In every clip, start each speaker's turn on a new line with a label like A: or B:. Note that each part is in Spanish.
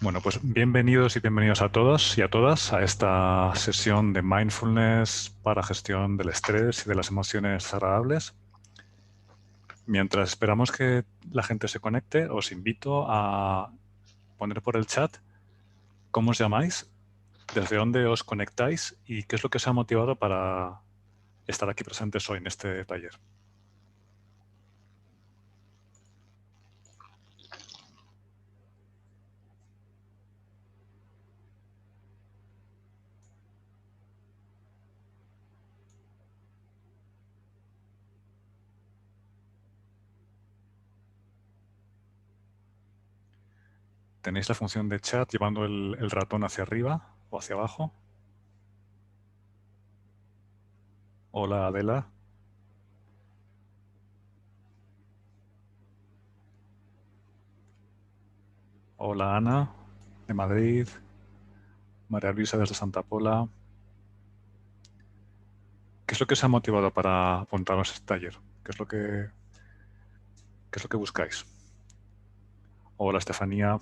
A: Bueno, pues bienvenidos y bienvenidos a todos y a todas a esta sesión de mindfulness para gestión del estrés y de las emociones desagradables. Mientras esperamos que la gente se conecte, os invito a poner por el chat cómo os llamáis, desde dónde os conectáis y qué es lo que os ha motivado para estar aquí presentes hoy en este taller. ¿Tenéis la función de chat llevando el ratón hacia arriba o hacia abajo? Hola, Adela. Hola, Ana, de Madrid. María Luisa desde Santa Pola. ¿Qué es lo que os ha motivado para apuntaros a este taller? ¿Qué es lo que buscáis? Hola, Estefanía.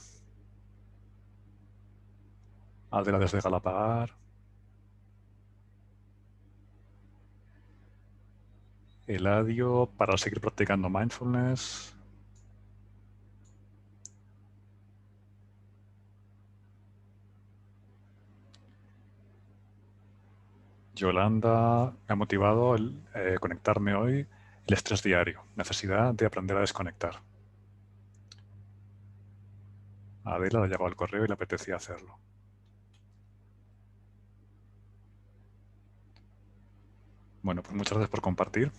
A: Adela desde Galapagar. Eladio, para seguir practicando mindfulness. Yolanda, me ha motivado el conectarme hoy. El estrés diario, necesidad de aprender a desconectar. A Adela le ha llegado el correo y le apetecía hacerlo. Bueno, pues muchas gracias por compartir.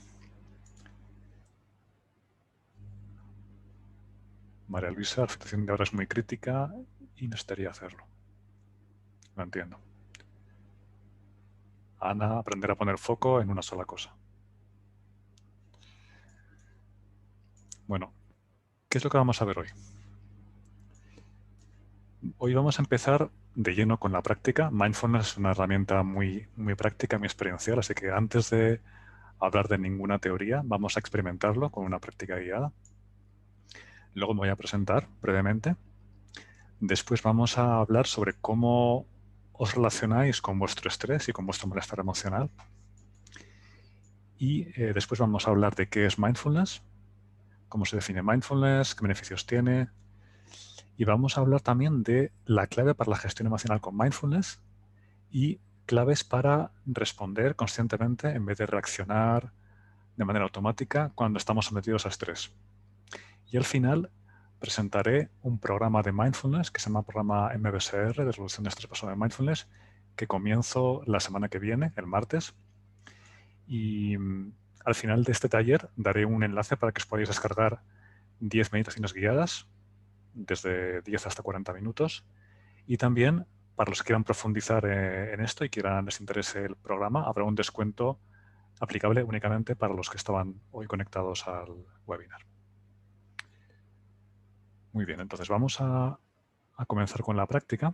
A: María Luisa, la situación de ahora es muy crítica y necesitaría hacerlo. Lo entiendo. Ana, aprender a poner foco en una sola cosa. Bueno, ¿qué es lo que vamos a ver hoy? Hoy vamos a empezar de lleno con la práctica. Mindfulness es una herramienta muy práctica, muy experiencial, así que antes de hablar de ninguna teoría, vamos a experimentarlo con una práctica guiada. Luego me voy a presentar brevemente. Después vamos a hablar sobre cómo os relacionáis con vuestro estrés y con vuestro malestar emocional. Y después vamos a hablar de qué es mindfulness, cómo se define mindfulness, qué beneficios tiene. Y vamos a hablar también de la clave para la gestión emocional con mindfulness y claves para responder conscientemente en vez de reaccionar de manera automática cuando estamos sometidos a estrés. Y al final presentaré un programa de mindfulness que se llama programa MBSR, de resolución de estrés basado en mindfulness, que comienzo la semana que viene, el martes. Y al final de este taller daré un enlace para que os podáis descargar 10 meditaciones guiadas, desde 10 hasta 40 minutos. Y también, para los que quieran profundizar en esto y les interese el programa, habrá un descuento aplicable únicamente para los que estaban hoy conectados al webinar. Muy bien, entonces vamos a comenzar con la práctica.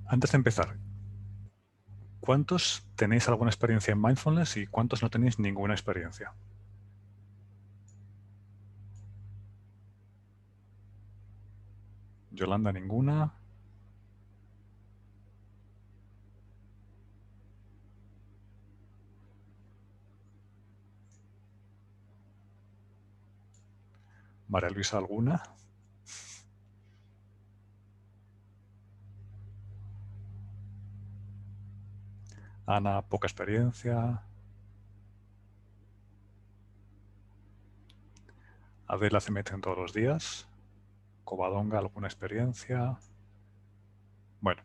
A: Antes de empezar, ¿cuántos tenéis alguna experiencia en mindfulness y cuántos no tenéis ninguna experiencia? Yolanda, ninguna. María Luisa, alguna. Ana, poca experiencia. Adela se mete en todos los días. Covadonga, alguna experiencia. Bueno,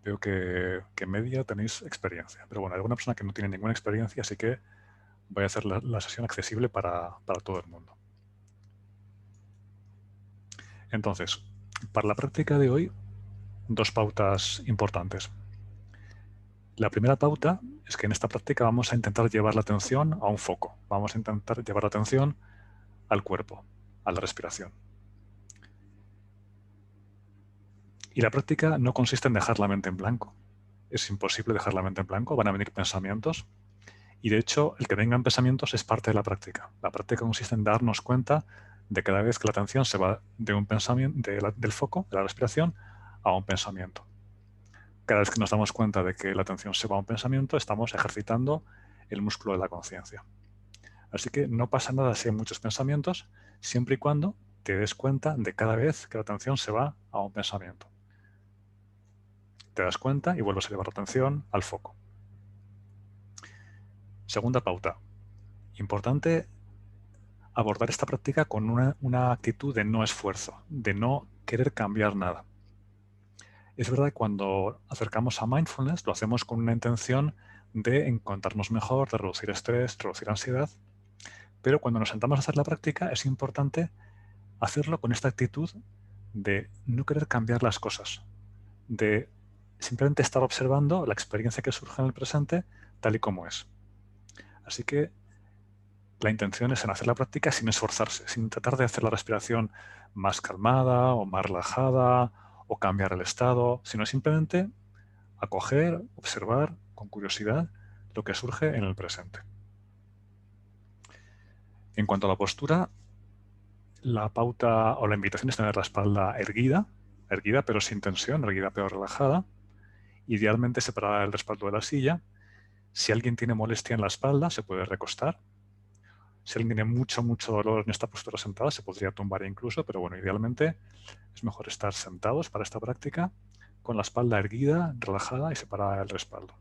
A: veo que en media tenéis experiencia. Pero bueno, hay alguna persona que no tiene ninguna experiencia, así que voy a hacer la sesión accesible para todo el mundo. Entonces, para la práctica de hoy, dos pautas importantes. La primera pauta es que en esta práctica vamos a intentar llevar la atención a un foco. Vamos a intentar llevar la atención al cuerpo, a la respiración. Y la práctica no consiste en dejar la mente en blanco. Es imposible dejar la mente en blanco, van a venir pensamientos Y de hecho, el que vengan pensamientos es parte de la práctica. La práctica consiste en darnos cuenta de cada vez que la atención se va de un pensamiento, del foco, de la respiración, a un pensamiento. Cada vez que nos damos cuenta de que la atención se va a un pensamiento, estamos ejercitando el músculo de la conciencia. Así que no pasa nada si hay muchos pensamientos, siempre y cuando te des cuenta de cada vez que la atención se va a un pensamiento. Te das cuenta y vuelves a llevar la atención al foco. Segunda pauta. Importante abordar esta práctica con una actitud de no esfuerzo, de no querer cambiar nada. Es verdad que cuando acercamos a mindfulness lo hacemos con una intención de encontrarnos mejor, de reducir estrés, reducir ansiedad, pero cuando nos sentamos a hacer la práctica es importante hacerlo con esta actitud de no querer cambiar las cosas, de simplemente estar observando la experiencia que surge en el presente tal y como es. Así que la intención es en hacer la práctica sin esforzarse, sin tratar de hacer la respiración más calmada o más relajada o cambiar el estado, sino simplemente acoger, observar con curiosidad lo que surge en el presente. En cuanto a la postura, la pauta o la invitación es tener la espalda erguida pero sin tensión, erguida pero relajada, idealmente separada del respaldo de la silla. Si alguien tiene molestia en la espalda, se puede recostar. Si alguien tiene mucho dolor en esta postura sentada, se podría tumbar incluso, pero bueno, idealmente es mejor estar sentados para esta práctica con la espalda erguida, relajada y separada del respaldo.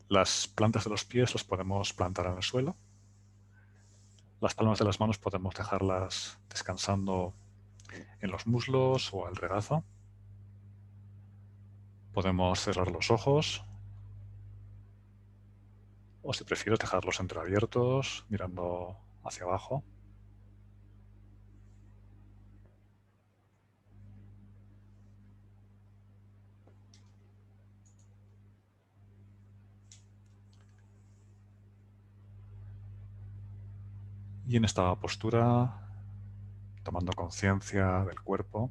A: Las plantas de los pies las podemos plantar en el suelo. Las palmas de las manos podemos dejarlas descansando en los muslos o al regazo. Podemos cerrar los ojos o, si prefieres, dejarlos entreabiertos, mirando hacia abajo. Y en esta postura, tomando conciencia del cuerpo,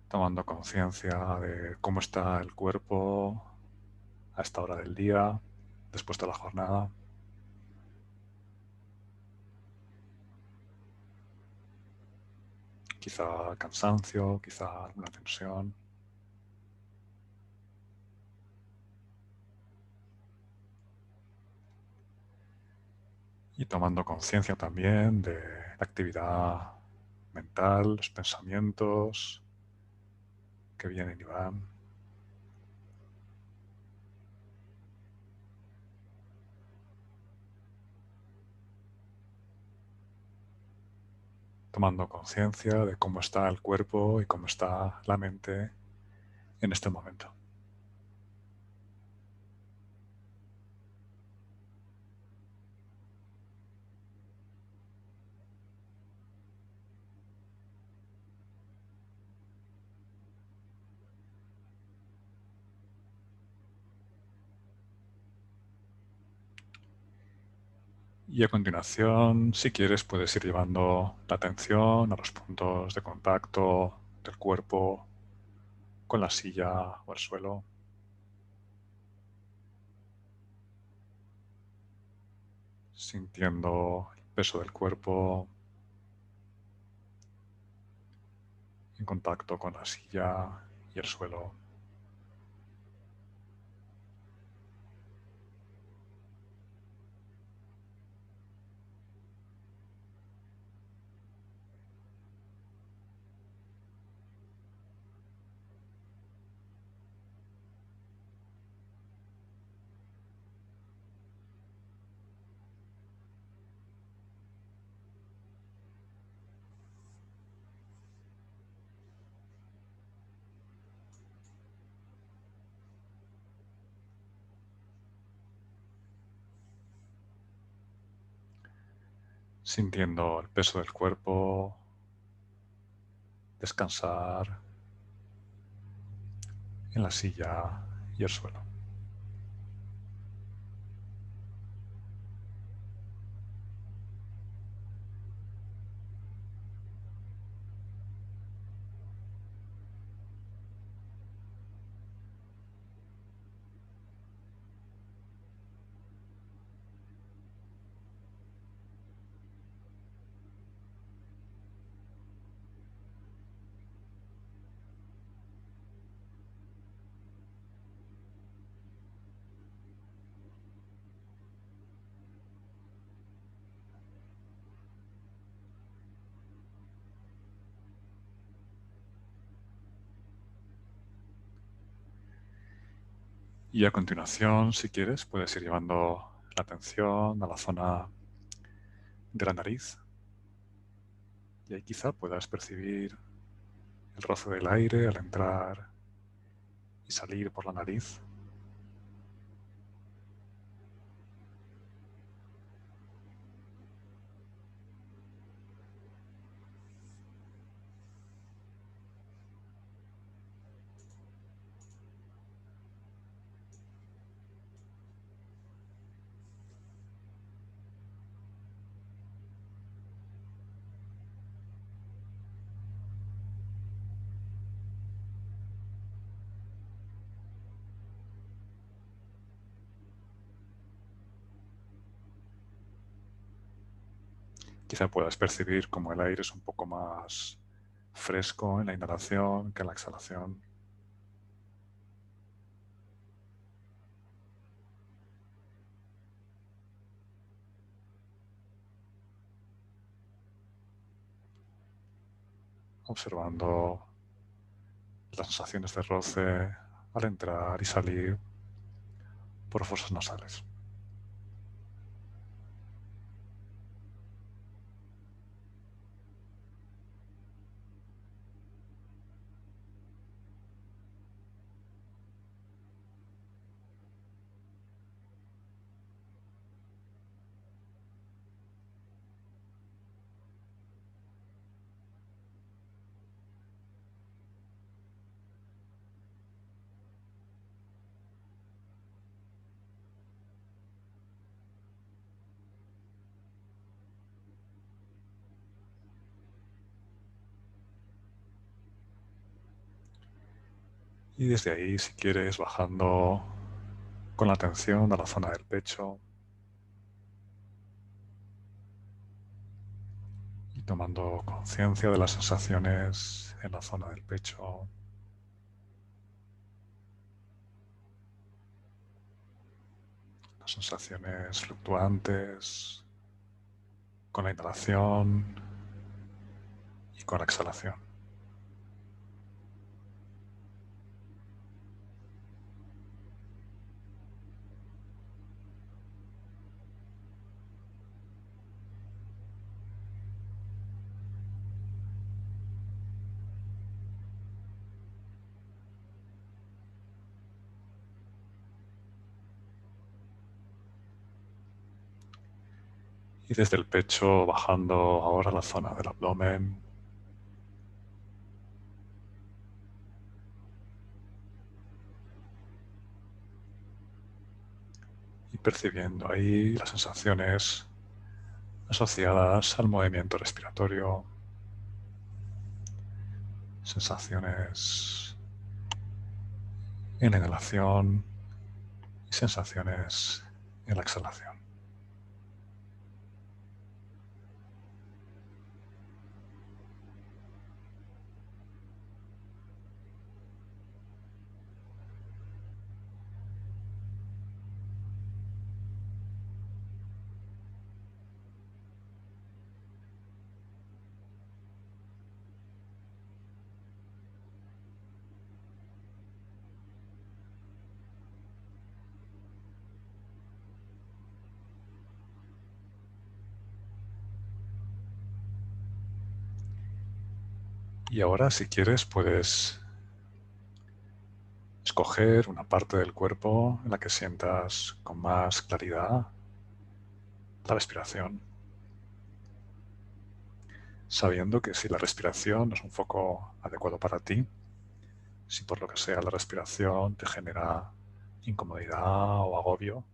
A: tomando conciencia de cómo está el cuerpo a esta hora del día, después de la jornada. Quizá cansancio, quizá alguna tensión. Y tomando conciencia también de la actividad mental, los pensamientos que vienen y van. Tomando conciencia de cómo está el cuerpo y cómo está la mente en este momento. Y a continuación, si quieres, puedes ir llevando la atención a los puntos de contacto del cuerpo con la silla o el suelo. Sintiendo el peso del cuerpo en contacto con la silla y el suelo. Sintiendo el peso del cuerpo descansar en la silla y el suelo. Y a continuación, si quieres, puedes ir llevando la atención a la zona de la nariz. Y ahí quizá puedas percibir el roce del aire al entrar y salir por la nariz. Quizá puedas percibir como el aire es un poco más fresco en la inhalación que en la exhalación. Observando las sensaciones de roce al entrar y salir por fosas nasales. Y desde ahí, si quieres, bajando con la atención a la zona del pecho y tomando conciencia de las sensaciones en la zona del pecho, las sensaciones fluctuantes con la inhalación y con la exhalación. Y desde el pecho bajando ahora a la zona del abdomen, y percibiendo ahí las sensaciones asociadas al movimiento respiratorio, sensaciones en la inhalación y sensaciones en la exhalación. Y ahora, si quieres, puedes escoger una parte del cuerpo en la que sientas con más claridad la respiración, sabiendo que si la respiración no es un foco adecuado para ti, si por lo que sea la respiración te genera incomodidad o agobio,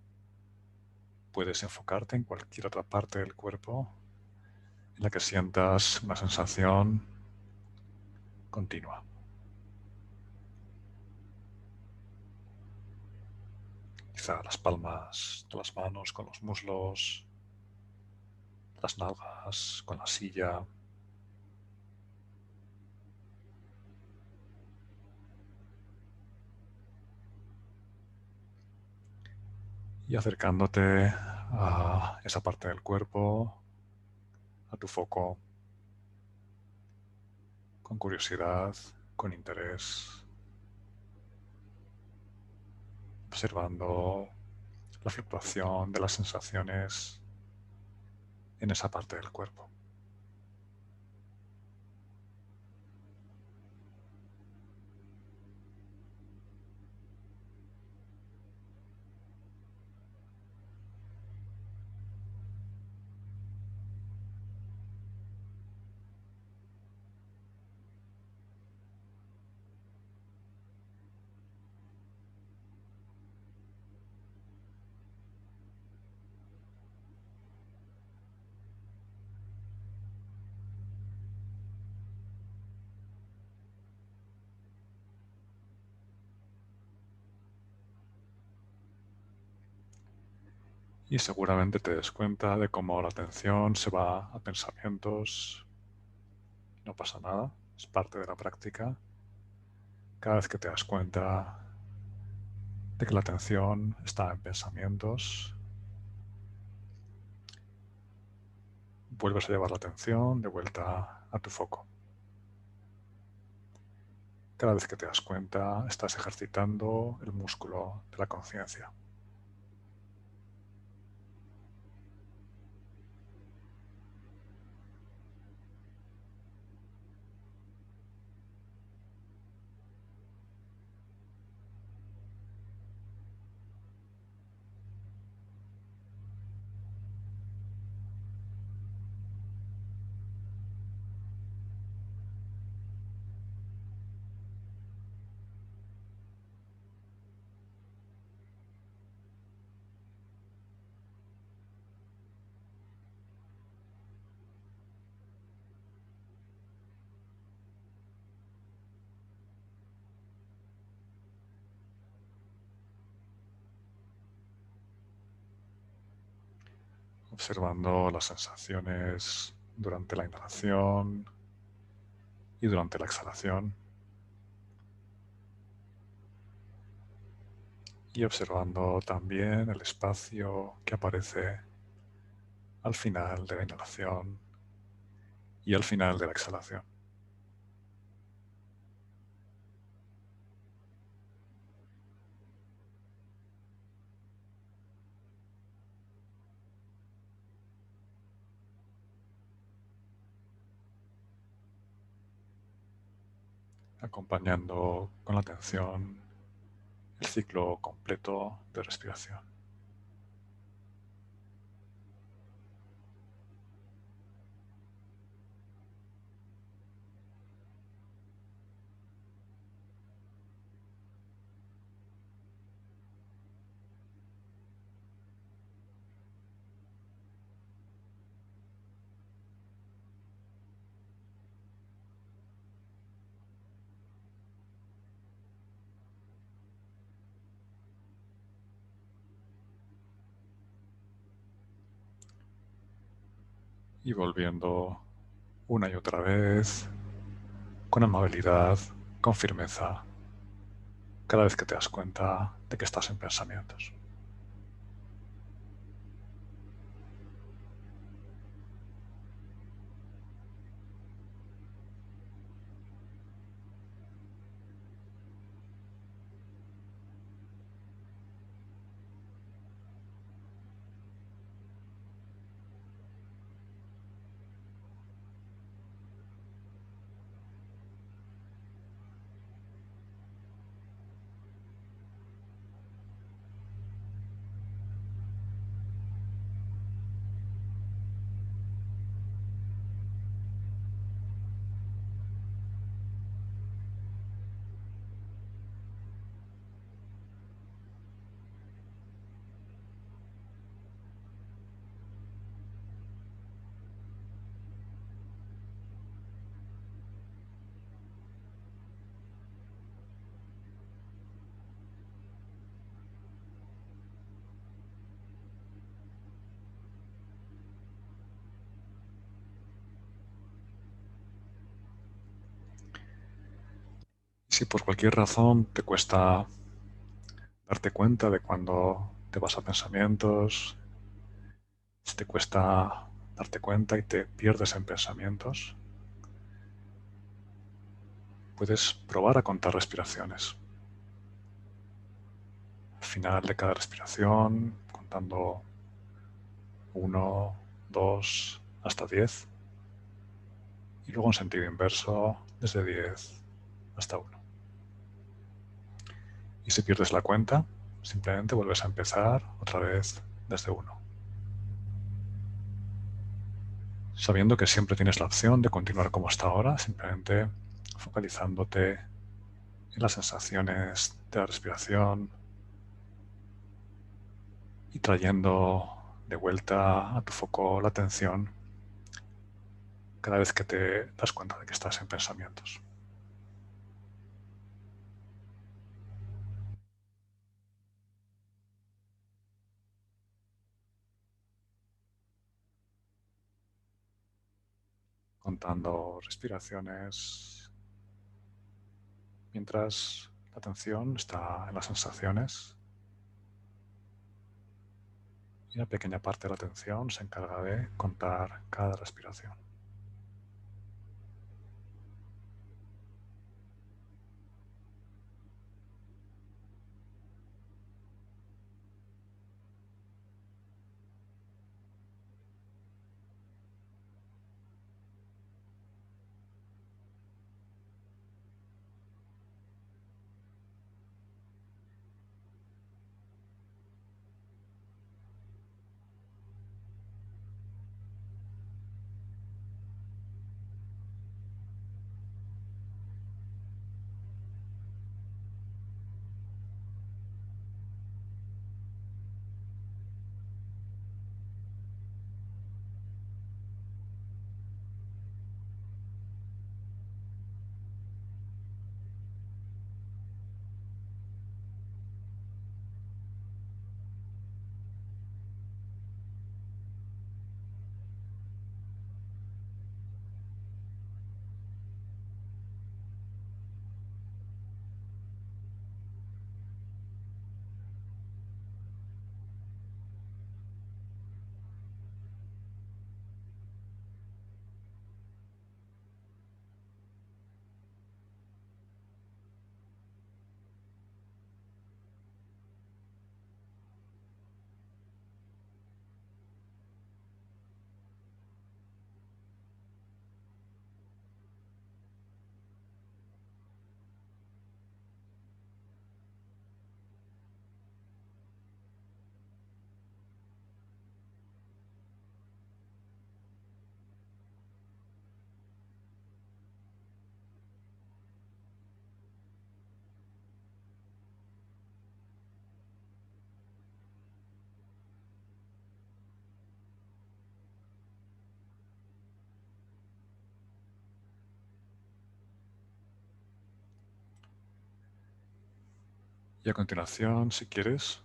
A: puedes enfocarte en cualquier otra parte del cuerpo en la que sientas una sensación continua. Quizá las palmas de las manos con los muslos, las nalgas con la silla. Y acercándote a esa parte del cuerpo, a tu foco, con curiosidad, con interés, observando la fluctuación de las sensaciones en esa parte del cuerpo. Y seguramente te des cuenta de cómo la atención se va a pensamientos. No pasa nada, es parte de la práctica. Cada vez que te das cuenta de que la atención está en pensamientos, vuelves a llevar la atención de vuelta a tu foco. Cada vez que te das cuenta, estás ejercitando el músculo de la conciencia. Observando las sensaciones durante la inhalación y durante la exhalación. Y observando también el espacio que aparece al final de la inhalación y al final de la exhalación. Acompañando con la atención el ciclo completo de respiración. Y volviendo una y otra vez, con amabilidad, con firmeza, cada vez que te das cuenta de que estás en pensamientos. Si por cualquier razón te cuesta darte cuenta de cuando te vas a pensamientos, si te cuesta darte cuenta y te pierdes en pensamientos, puedes probar a contar respiraciones. Al final de cada respiración, contando 1, 2, hasta 10. Y luego en sentido inverso, desde 10 hasta 1. Y si pierdes la cuenta, simplemente vuelves a empezar otra vez desde 1. Sabiendo que siempre tienes la opción de continuar como hasta ahora, simplemente focalizándote en las sensaciones de la respiración y trayendo de vuelta a tu foco la atención cada vez que te das cuenta de que estás en pensamientos. Contando respiraciones mientras la atención está en las sensaciones y una pequeña parte de la atención se encarga de contar cada respiración. Y a continuación, si quieres,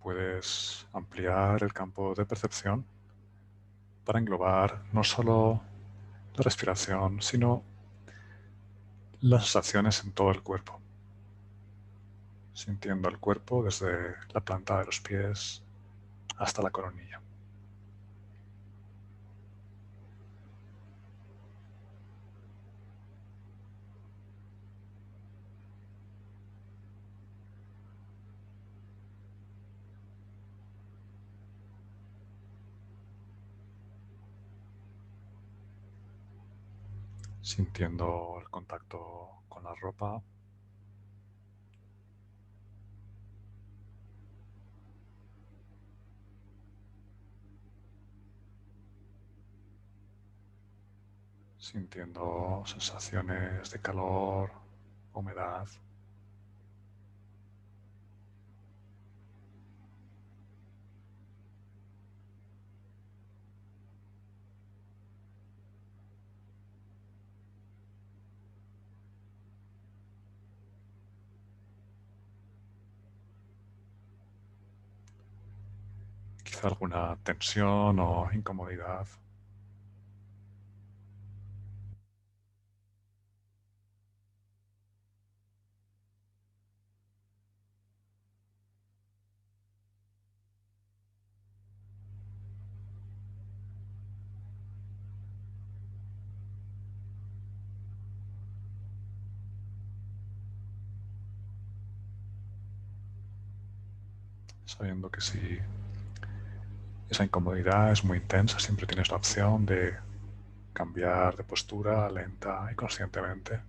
A: puedes ampliar el campo de percepción para englobar no solo la respiración, sino las sensaciones en todo el cuerpo, sintiendo el cuerpo desde la planta de los pies hasta la coronilla. Sintiendo el contacto con la ropa, sintiendo sensaciones de calor, humedad. Quizá alguna tensión o incomodidad. sabiendo que si esa incomodidad es muy intensa, siempre tienes la opción de cambiar de postura lenta y conscientemente.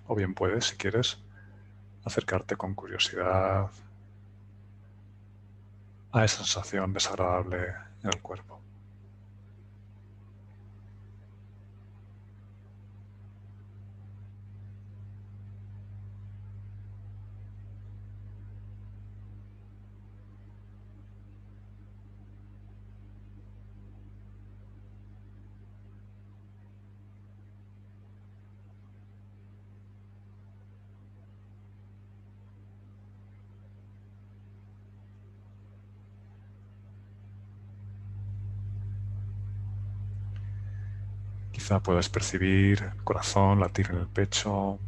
A: O bien puedes, si quieres, acercarte con curiosidad a esa sensación desagradable en el cuerpo. Quizá puedas percibir el corazón latir en el pecho.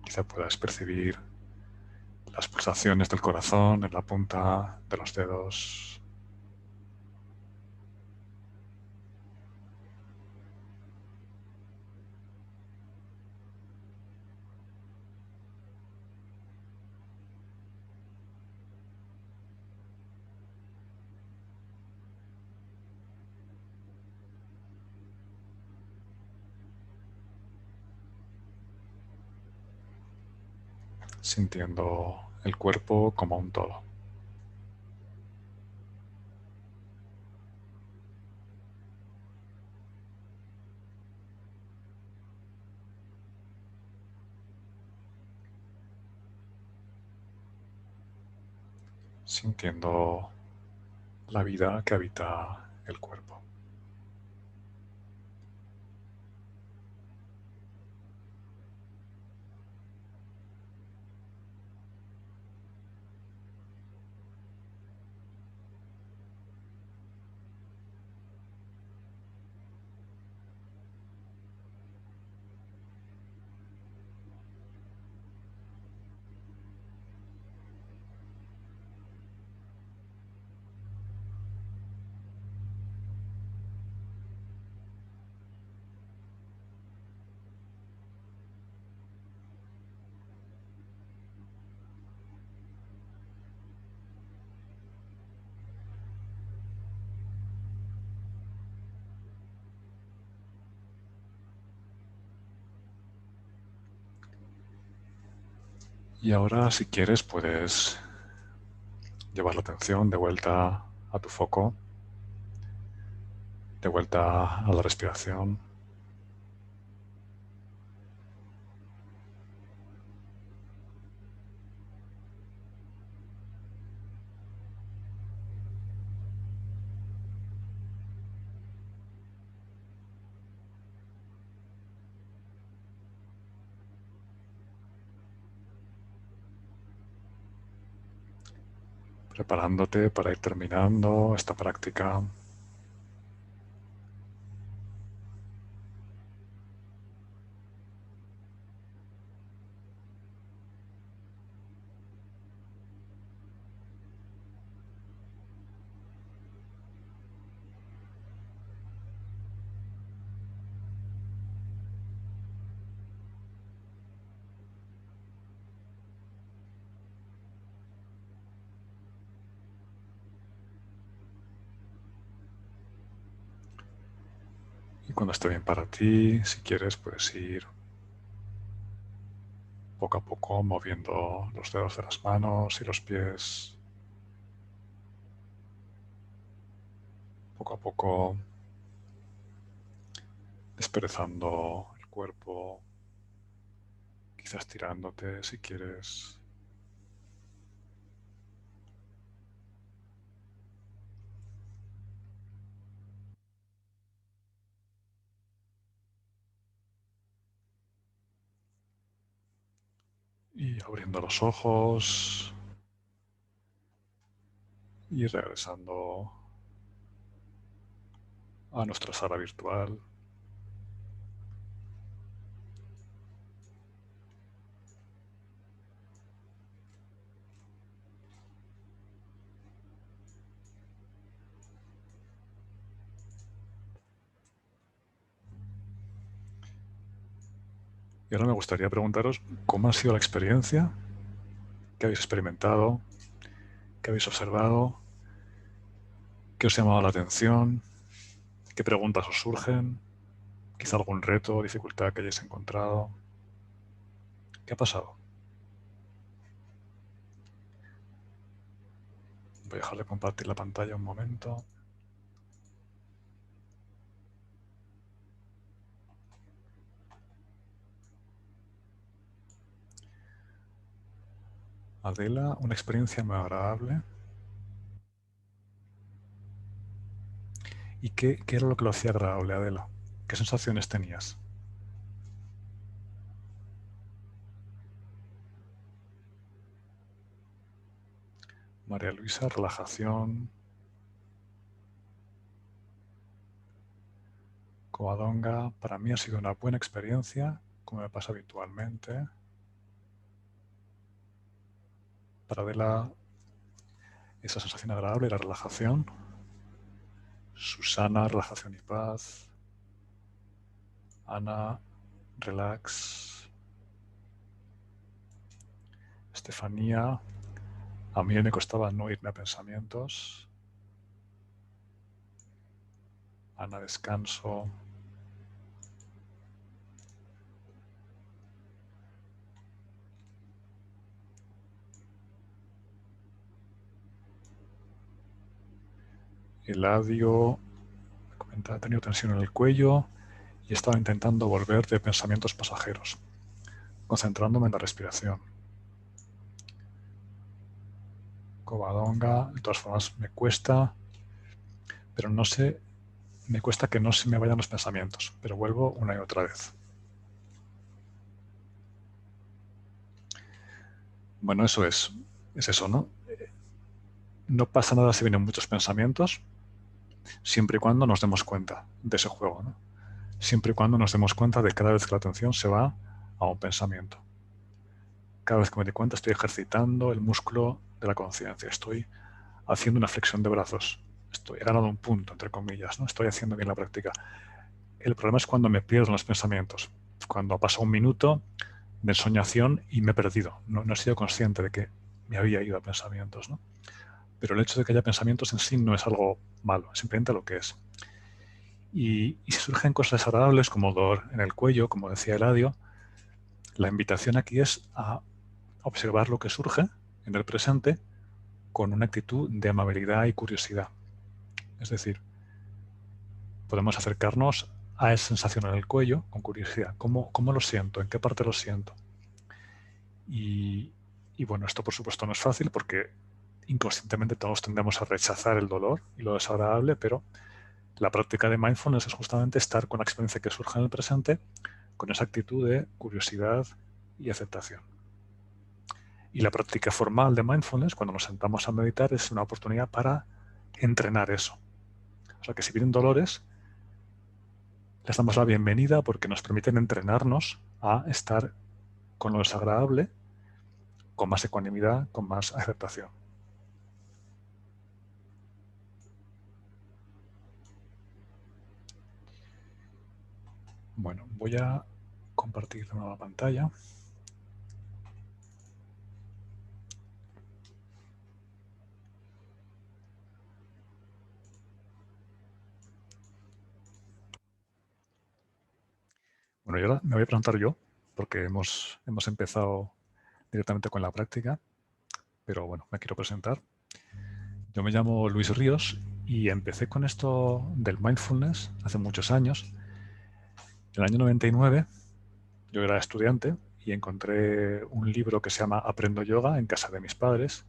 A: Quizá puedas percibir las pulsaciones del corazón en la punta de los dedos. Sintiendo el cuerpo como un todo. Sintiendo la vida que habita el cuerpo. Y ahora, si quieres, puedes llevar la atención de vuelta a tu foco, de vuelta a la respiración. Preparándote para ir terminando esta práctica. Y cuando esté bien para ti, si quieres, puedes ir poco a poco moviendo los dedos de las manos y los pies. Poco a poco desperezando el cuerpo, quizás tirándote si quieres. Y abriendo los ojos y regresando a nuestra sala virtual. Y ahora me gustaría preguntaros cómo ha sido la experiencia, qué habéis experimentado, qué habéis observado, qué os ha llamado la atención, qué preguntas os surgen, quizá algún reto o dificultad que hayáis encontrado. ¿Qué ha pasado? Voy a dejar de compartir la pantalla un momento. Adela, una experiencia muy agradable. ¿Y qué era lo que lo hacía agradable, Adela? ¿Qué sensaciones tenías? María Luisa, relajación. Covadonga, para mí ha sido una buena experiencia, como me pasa habitualmente. Para Adela, esa sensación agradable, la relajación. Susana, relajación y paz. Ana, relax. Estefanía, a mí me costaba no irme a pensamientos. Ana, descanso. Eladio, he tenido tensión en el cuello y estaba intentando volver de pensamientos pasajeros, concentrándome en la respiración. Covadonga, de todas formas me cuesta, pero no sé, me cuesta que no se me vayan los pensamientos, pero vuelvo una y otra vez. Bueno, eso es eso, ¿no? No pasa nada si vienen muchos pensamientos, siempre y cuando nos demos cuenta de ese juego, ¿no? Siempre y cuando nos demos cuenta de cada vez que la atención se va a un pensamiento. Cada vez que me doy cuenta estoy ejercitando el músculo de la conciencia, estoy haciendo una flexión de brazos, he ganado un punto, entre comillas, ¿no? Estoy haciendo bien la práctica. El problema es cuando me pierdo en los pensamientos, cuando ha pasado un minuto de ensoñación y me he perdido, no he sido consciente de que me había ido a pensamientos, ¿no? Pero el hecho de que haya pensamientos en sí no es algo malo, es simplemente lo que es. Y si surgen cosas desagradables como dolor en el cuello, como decía Eladio, la invitación aquí es a observar lo que surge en el presente con una actitud de amabilidad y curiosidad. Es decir, podemos acercarnos a esa sensación en el cuello con curiosidad. ¿Cómo lo siento? ¿En qué parte lo siento? Y bueno, esto por supuesto no es fácil porque inconscientemente todos tendemos a rechazar el dolor y lo desagradable, pero la práctica de mindfulness es justamente estar con la experiencia que surge en el presente con esa actitud de curiosidad y aceptación. Y la práctica formal de mindfulness, cuando nos sentamos a meditar, es una oportunidad para entrenar eso. O sea que si vienen dolores, les damos la bienvenida porque nos permiten entrenarnos a estar con lo desagradable, con más ecuanimidad, con más aceptación. Bueno, voy a compartir de nuevo la pantalla. Bueno, y ahora me voy a presentar yo, porque hemos empezado directamente con la práctica, pero bueno, me quiero presentar. Yo me llamo Luis Ríos y empecé con esto del mindfulness hace muchos años. En el año 99 yo era estudiante y encontré un libro que se llama Aprendo Yoga en casa de mis padres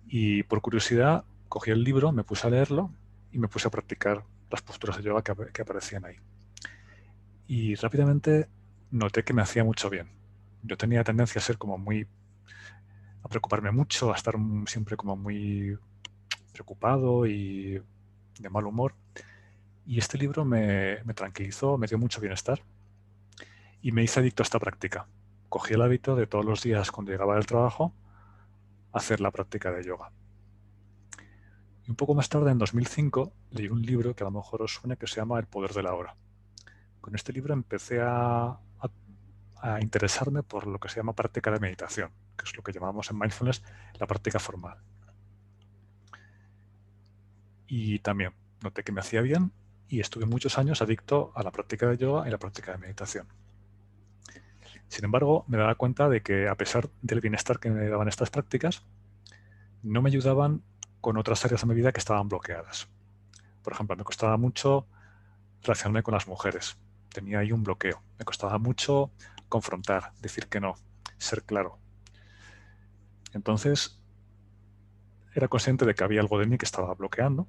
A: y por curiosidad cogí el libro, me puse a leerlo y me puse a practicar las posturas de yoga que aparecían ahí. Y rápidamente noté que me hacía mucho bien. Yo tenía tendencia a ser como a preocuparme mucho, a estar siempre como muy preocupado y de mal humor. Y este libro me tranquilizó, me dio mucho bienestar y me hice adicto a esta práctica. Cogí el hábito de todos los días cuando llegaba del trabajo hacer la práctica de yoga. Y un poco más tarde, en 2005, leí un libro que a lo mejor os suena que se llama El poder de la hora. Con este libro empecé a a interesarme por lo que se llama práctica de meditación, que es lo que llamamos en mindfulness la práctica formal. Y también noté que me hacía bien y estuve muchos años adicto a la práctica de yoga y la práctica de meditación. Sin embargo, me daba cuenta de que a pesar del bienestar que me daban estas prácticas, no me ayudaban con otras áreas de mi vida que estaban bloqueadas. Por ejemplo, me costaba mucho relacionarme con las mujeres. Tenía ahí un bloqueo. Me costaba mucho confrontar, decir que no, ser claro. Entonces, era consciente de que había algo de mí que estaba bloqueando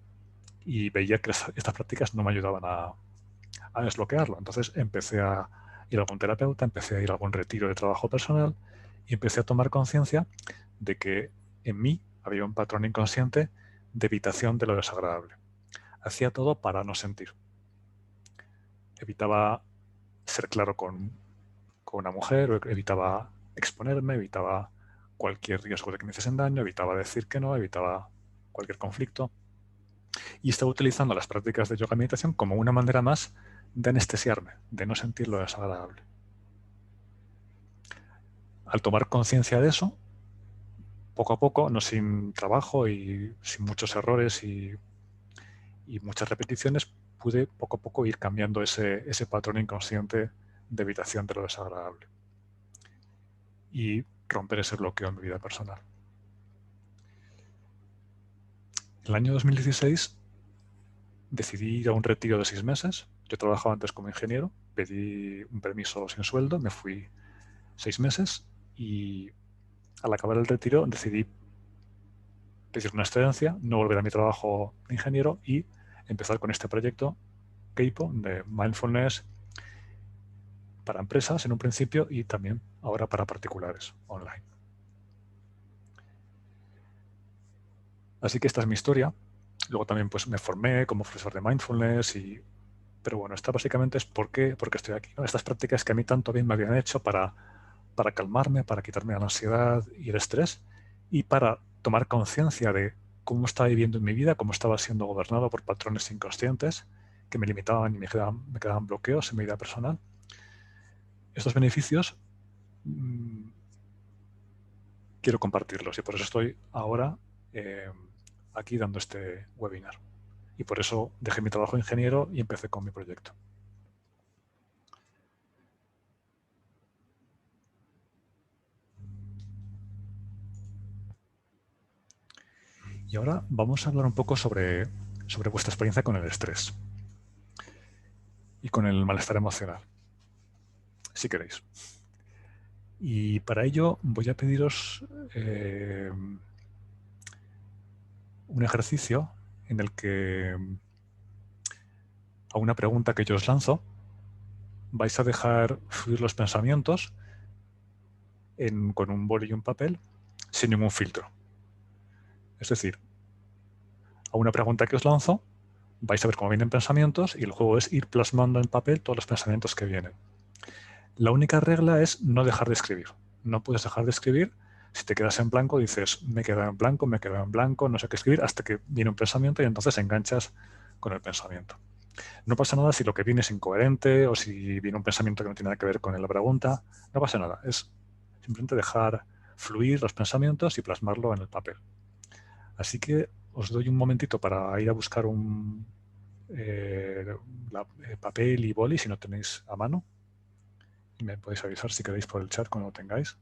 A: y veía que estas prácticas no me ayudaban a desbloquearlo. Entonces, empecé a ir a algún terapeuta, empecé a ir a algún retiro de trabajo personal y empecé a tomar conciencia de que en mí había un patrón inconsciente de evitación de lo desagradable. Hacía todo para no sentir. Evitaba ser claro con una mujer, evitaba exponerme, evitaba cualquier riesgo de que me hiciesen daño, evitaba decir que no, evitaba cualquier conflicto. Y estaba utilizando las prácticas de yoga y meditación como una manera más de anestesiarme, de no sentir lo desagradable. Al tomar conciencia de eso, poco a poco, no sin trabajo y sin muchos errores y muchas repeticiones, pude poco a poco ir cambiando ese patrón inconsciente de evitación de lo desagradable y romper ese bloqueo en mi vida personal. En el año 2016 decidí ir a un retiro de 6 meses. Yo trabajaba antes como ingeniero, pedí un permiso sin sueldo, me fui 6 meses y al acabar el retiro decidí pedir una excedencia, no volver a mi trabajo de ingeniero y empezar con este proyecto Keipo de mindfulness para empresas en un principio y también ahora para particulares online. Así que esta es mi historia. Luego también pues me formé como profesor de mindfulness pero bueno, esta básicamente es porque estoy aquí, ¿no? Estas prácticas que a mí tanto bien me habían hecho para calmarme, para quitarme la ansiedad y el estrés y para tomar conciencia de cómo estaba viviendo en mi vida, cómo estaba siendo gobernado por patrones inconscientes que me limitaban y me quedaban bloqueos en mi vida personal. Estos beneficios quiero compartirlos y por eso estoy ahora aquí dando este webinar. Y por eso dejé mi trabajo de ingeniero y empecé con mi proyecto. Y ahora vamos a hablar un poco sobre vuestra experiencia con el estrés y con el malestar emocional, si queréis. Y para ello voy a pediros un ejercicio en el que a una pregunta que yo os lanzo vais a dejar fluir los pensamientos con un boli y un papel sin ningún filtro. Es decir, a una pregunta que os lanzo vais a ver cómo vienen pensamientos y el juego es ir plasmando en papel todos los pensamientos que vienen. La única regla es no dejar de escribir. No puedes dejar de escribir. Si te quedas en blanco, dices, me he quedado en blanco, no sé qué escribir, hasta que viene un pensamiento y entonces enganchas con el pensamiento. No pasa nada si lo que viene es incoherente o si viene un pensamiento que no tiene nada que ver con la pregunta. No pasa nada. Es simplemente dejar fluir los pensamientos y plasmarlo en el papel. Así que os doy un momentito para ir a buscar papel y boli si no tenéis a mano. Y me podéis avisar si queréis por el chat cuando lo tengáis.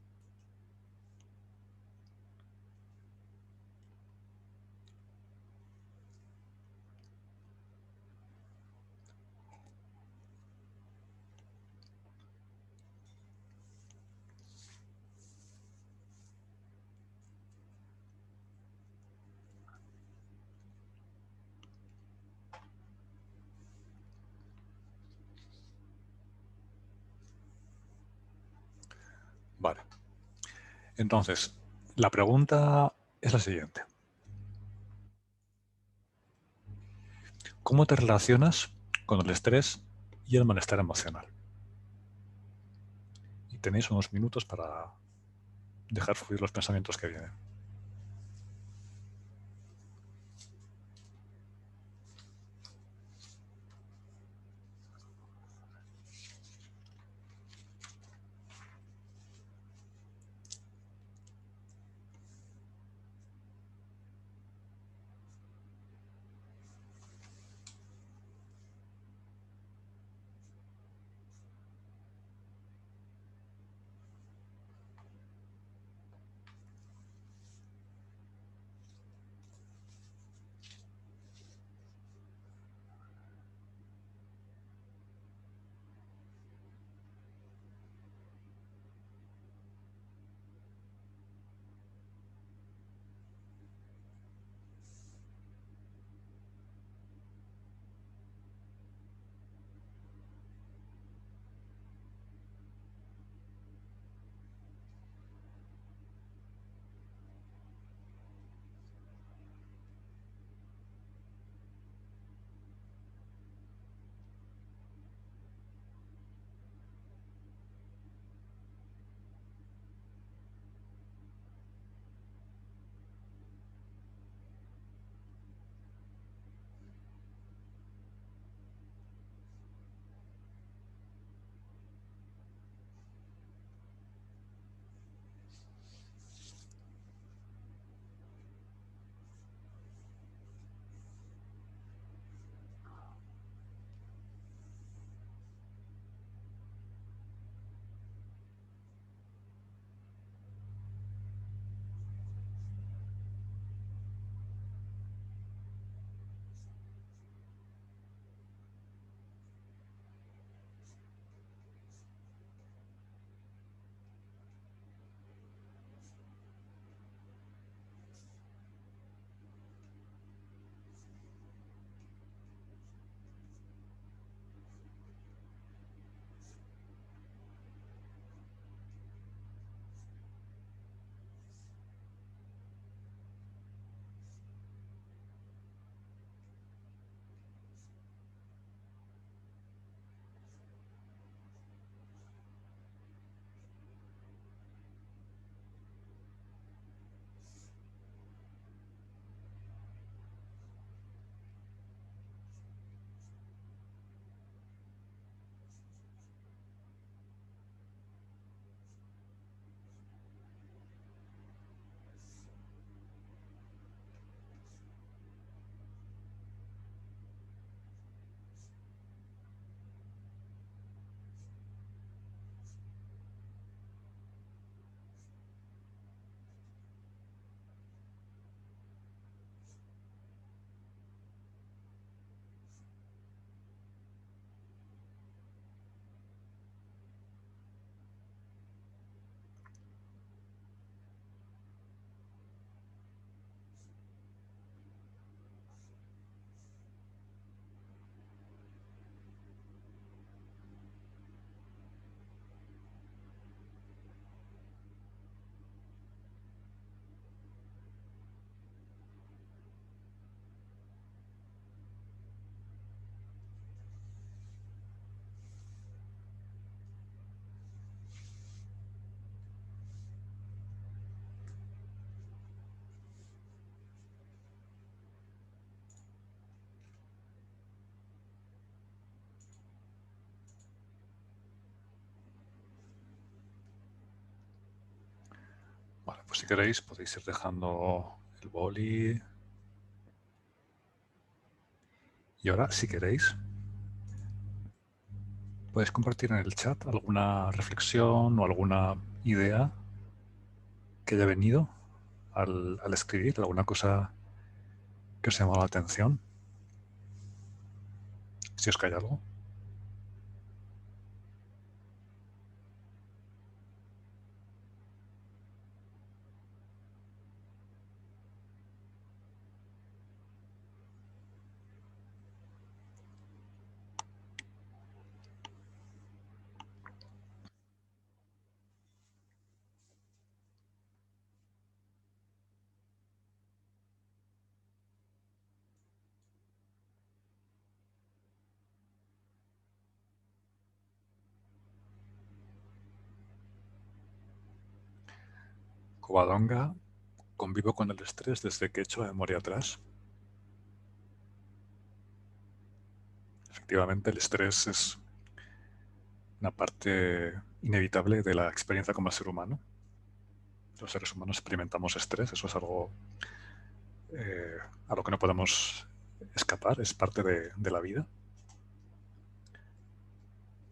A: Vale. Entonces, la pregunta es la siguiente. ¿Cómo te relacionas con el estrés y el malestar emocional? Y tenéis unos minutos para dejar fluir los pensamientos que vienen. Pues si queréis podéis ir dejando el boli. Y ahora, si queréis, podéis compartir en el chat alguna reflexión o alguna idea que haya venido al escribir, alguna cosa que os ha llamado la atención, si os cae algo. Covadonga, convivo con el estrés desde que echo la memoria atrás. Efectivamente, el estrés es una parte inevitable de la experiencia como ser humano. Los seres humanos experimentamos estrés, eso es algo a lo que no podemos escapar, es parte de la vida.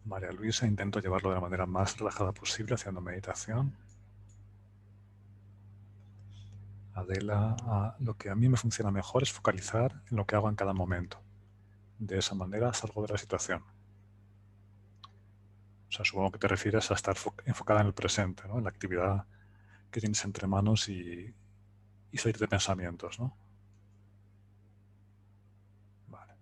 A: María Luisa, intento llevarlo de la manera más relajada posible, haciendo meditación. Adela, lo que a mí me funciona mejor es focalizar en lo que hago en cada momento. De esa manera salgo de la situación. O sea, supongo que te refieres a estar enfocada en el presente, ¿no? En la actividad que tienes entre manos y salir de pensamientos, ¿no? Vale.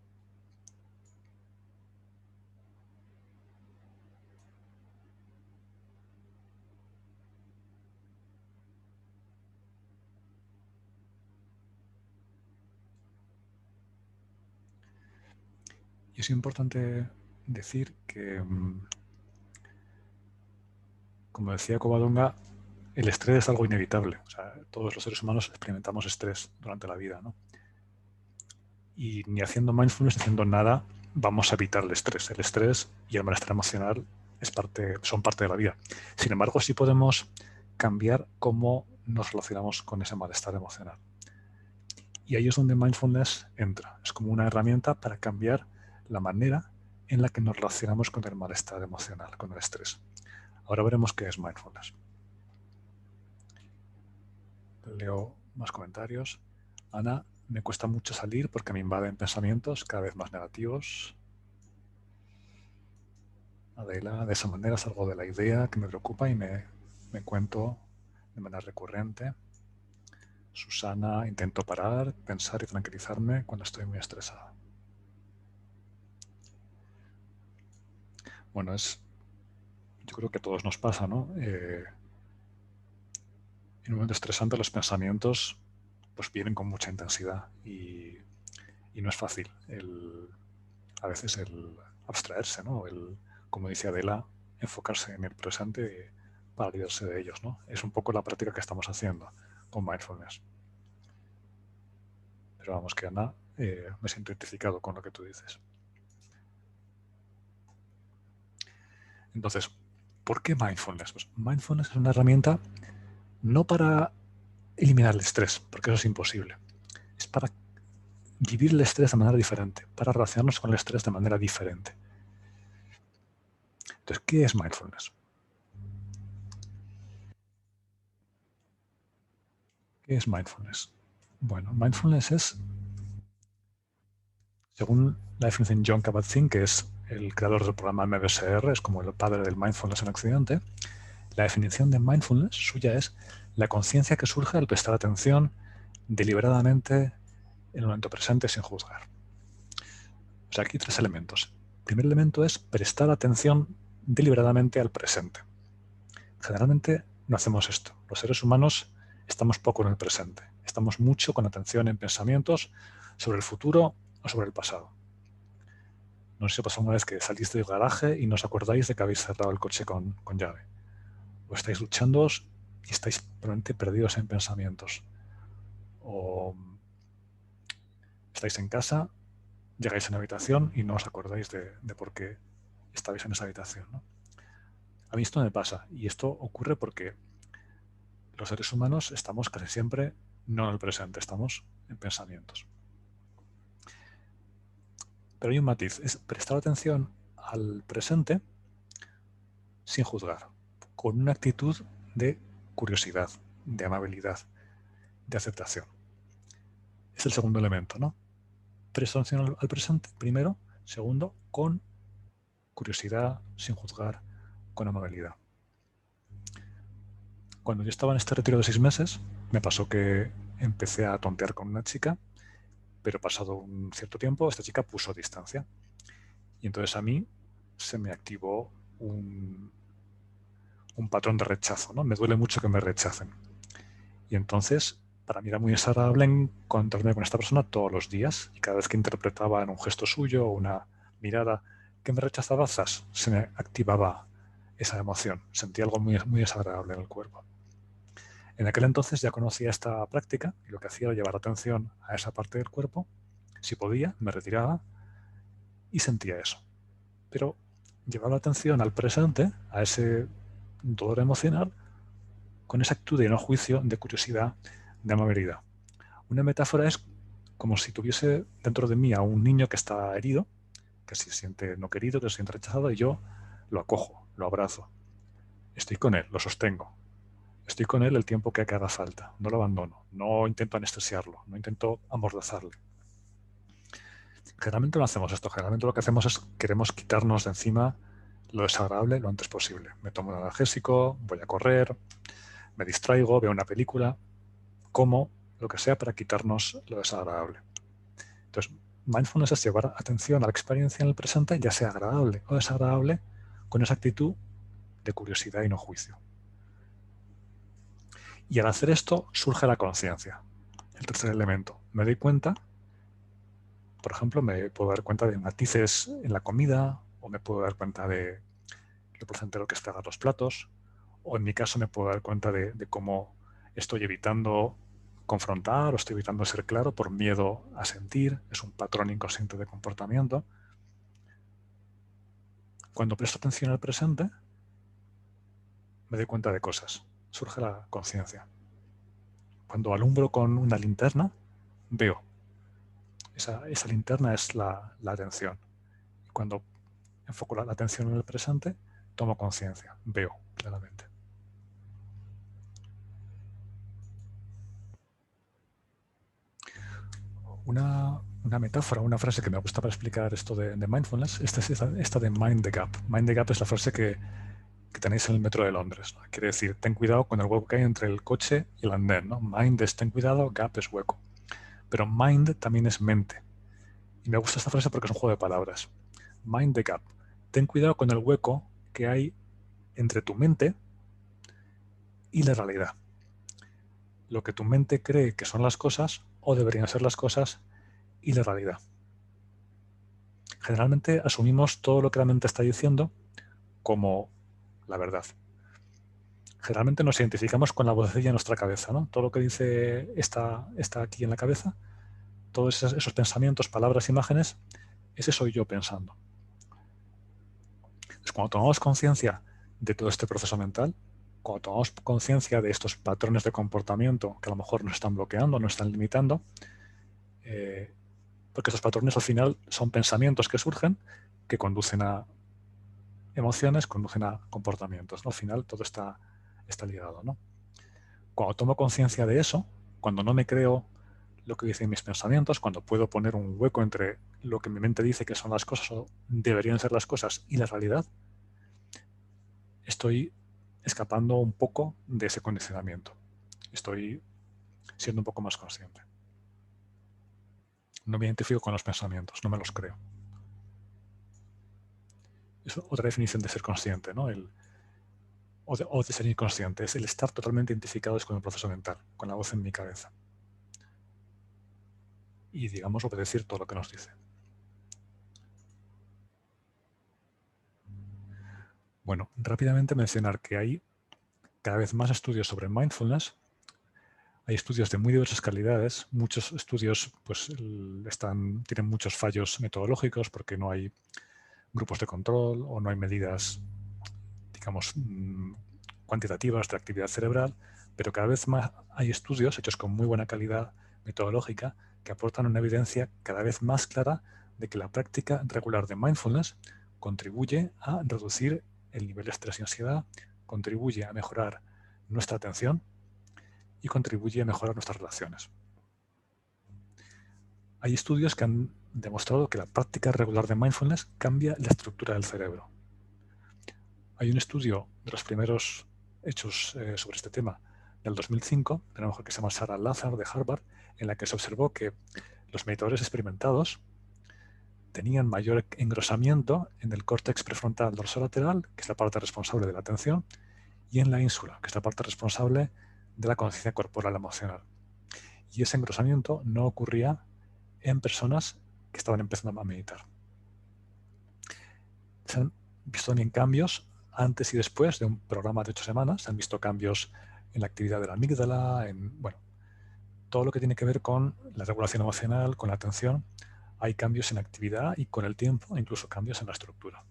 A: Y es importante decir que, como decía Covadonga, el estrés es algo inevitable. O sea, todos los seres humanos experimentamos estrés durante la vida, ¿no? Y ni haciendo mindfulness, ni haciendo nada, vamos a evitar el estrés. El estrés y el malestar emocional son parte de la vida. Sin embargo, sí podemos cambiar cómo nos relacionamos con ese malestar emocional. Y ahí es donde mindfulness entra. Es como una herramienta para cambiar la manera en la que nos relacionamos con el malestar emocional, con el estrés. Ahora veremos qué es mindfulness. Leo más comentarios. Ana, me cuesta mucho salir porque me invaden pensamientos cada vez más negativos. Adela, de esa manera salgo de la idea que me preocupa y me cuento de manera recurrente. Susana, intento parar, pensar y tranquilizarme cuando estoy muy estresada. Bueno, yo creo que a todos nos pasa, ¿no? En un momento estresante los pensamientos pues vienen con mucha intensidad y no es fácil a veces el abstraerse, ¿no? Como dice Adela, enfocarse en el presente para olvidarse de ellos, ¿no? Es un poco la práctica que estamos haciendo con mindfulness. Pero vamos, que Ana, me siento identificado con lo que tú dices. Entonces, ¿por qué mindfulness? Pues mindfulness es una herramienta no para eliminar el estrés, porque eso es imposible. Es para vivir el estrés de manera diferente, para relacionarnos con el estrés de manera diferente. Entonces, ¿qué es mindfulness? ¿Qué es mindfulness? Bueno, mindfulness es, según la definición de John Kabat-Zinn, que es el creador del programa MBSR, es como el padre del mindfulness en Occidente, la definición de mindfulness suya es la conciencia que surge al prestar atención deliberadamente en el momento presente sin juzgar. O sea, aquí hay 3 elementos. El primer elemento es prestar atención deliberadamente al presente. Generalmente no hacemos esto. Los seres humanos estamos poco en el presente. Estamos mucho con atención en pensamientos sobre el futuro o sobre el pasado. No sé si pasó una vez que salís del garaje y no os acordáis de que habéis cerrado el coche con llave. O estáis duchándoos y estáis probablemente perdidos en pensamientos. O estáis en casa, llegáis a una habitación y no os acordáis de por qué estabais en esa habitación, ¿no? A mí esto me pasa y esto ocurre porque los seres humanos estamos casi siempre no en el presente, estamos en pensamientos. Pero hay un matiz, es prestar atención al presente sin juzgar, con una actitud de curiosidad, de amabilidad, de aceptación. Es el segundo elemento, ¿no? Prestar atención al presente, primero. Segundo, con curiosidad, sin juzgar, con amabilidad. Cuando yo estaba en este retiro de 6 meses, me pasó que empecé a tontear con una chica, pero pasado un cierto tiempo, esta chica puso distancia. Y entonces a mí se me activó un patrón de rechazo, ¿no? Me duele mucho que me rechacen. Y entonces, para mí era muy desagradable encontrarme con esta persona todos los días, y cada vez que interpretaba en un gesto suyo o una mirada que me rechazaba, se me activaba esa emoción. Sentía algo muy, muy desagradable en el cuerpo. En aquel entonces ya conocía esta práctica y lo que hacía era llevar atención a esa parte del cuerpo. Si podía, me retiraba y sentía eso. Pero llevar la atención al presente, a ese dolor emocional, con esa actitud de no juicio, de curiosidad, de amabilidad. Una metáfora es como si tuviese dentro de mí a un niño que está herido, que se siente no querido, que se siente rechazado, y yo lo acojo, lo abrazo. Estoy con él, lo sostengo. Estoy con él el tiempo que haga falta. No lo abandono. No intento anestesiarlo. No intento amordazarle. Generalmente no hacemos esto. Generalmente lo que hacemos es queremos quitarnos de encima lo desagradable lo antes posible. Me tomo un analgésico, voy a correr, me distraigo, veo una película, como lo que sea para quitarnos lo desagradable. Entonces, mindfulness es llevar atención a la experiencia en el presente, ya sea agradable o desagradable, con esa actitud de curiosidad y no juicio. Y al hacer esto surge la conciencia, el tercer elemento. Me doy cuenta, por ejemplo, me puedo dar cuenta de matices en la comida, o me puedo dar cuenta de lo placentero que es fregar los platos, o en mi caso me puedo dar cuenta de cómo estoy evitando confrontar o estoy evitando ser claro por miedo a sentir. Es un patrón inconsciente de comportamiento. Cuando presto atención al presente, me doy cuenta de cosas. Surge la conciencia. Cuando alumbro con una linterna, veo. Esa linterna es la atención. Y cuando enfoco la atención en el presente, tomo conciencia, veo claramente. Una metáfora, una frase que me gusta para explicar esto de mindfulness, esta de mind the gap. Mind the gap es la frase que tenéis en el metro de Londres, ¿no? Quiere decir, ten cuidado con el hueco que hay entre el coche y el andén, ¿no? Mind es ten cuidado, gap es hueco. Pero mind también es mente. Y me gusta esta frase porque es un juego de palabras. Mind the gap. Ten cuidado con el hueco que hay entre tu mente y la realidad. Lo que tu mente cree que son las cosas o deberían ser las cosas y la realidad. Generalmente asumimos todo lo que la mente está diciendo como la verdad. Generalmente nos identificamos con la vocecilla en nuestra cabeza, ¿no? Todo lo que dice está aquí en la cabeza, todos esos pensamientos, palabras, imágenes, ese soy yo pensando. Entonces, cuando tomamos conciencia de todo este proceso mental, cuando tomamos conciencia de estos patrones de comportamiento que a lo mejor nos están bloqueando, nos están limitando, porque estos patrones al final son pensamientos que surgen, que conducen a emociones, conducen a comportamientos, ¿no? Al final todo está ligado, ¿no? Cuando tomo conciencia de eso, cuando no me creo lo que dicen mis pensamientos, cuando puedo poner un hueco entre lo que mi mente dice que son las cosas o deberían ser las cosas y la realidad, estoy escapando un poco de ese condicionamiento. Estoy siendo un poco más consciente. No me identifico con los pensamientos, no me los creo. Es otra definición de ser consciente, ¿no? O de ser inconsciente. Es el estar totalmente identificado con el proceso mental, con la voz en mi cabeza. Y, digamos, obedecer todo lo que nos dice. Bueno, rápidamente mencionar que hay cada vez más estudios sobre mindfulness. Hay estudios de muy diversas calidades. Muchos estudios pues, tienen muchos fallos metodológicos porque no hay grupos de control o no hay medidas, digamos, cuantitativas de actividad cerebral. pero cada vez más hay estudios hechos con muy buena calidad metodológica que aportan una evidencia cada vez más clara de que la práctica regular de mindfulness contribuye a reducir el nivel de estrés y ansiedad, contribuye a mejorar nuestra atención y contribuye a mejorar nuestras relaciones. Hay estudios que han demostrado que la práctica regular de mindfulness cambia la estructura del cerebro. Hay un estudio de los primeros hechos sobre este tema del 2005, de una mujer que se llama Sarah Lazar de Harvard, en la que se observó que los meditadores experimentados tenían mayor engrosamiento en el córtex prefrontal dorsolateral, que es la parte responsable de la atención, y en la ínsula, que es la parte responsable de la conciencia corporal emocional. Y ese engrosamiento no ocurría en personas que estaban empezando a meditar. Se han visto también cambios antes y después de un programa de 8 semanas. Se han visto cambios en la actividad de la amígdala, en todo lo que tiene que ver con la regulación emocional, con la atención. Hay cambios en actividad y con el tiempo, incluso cambios en la estructura.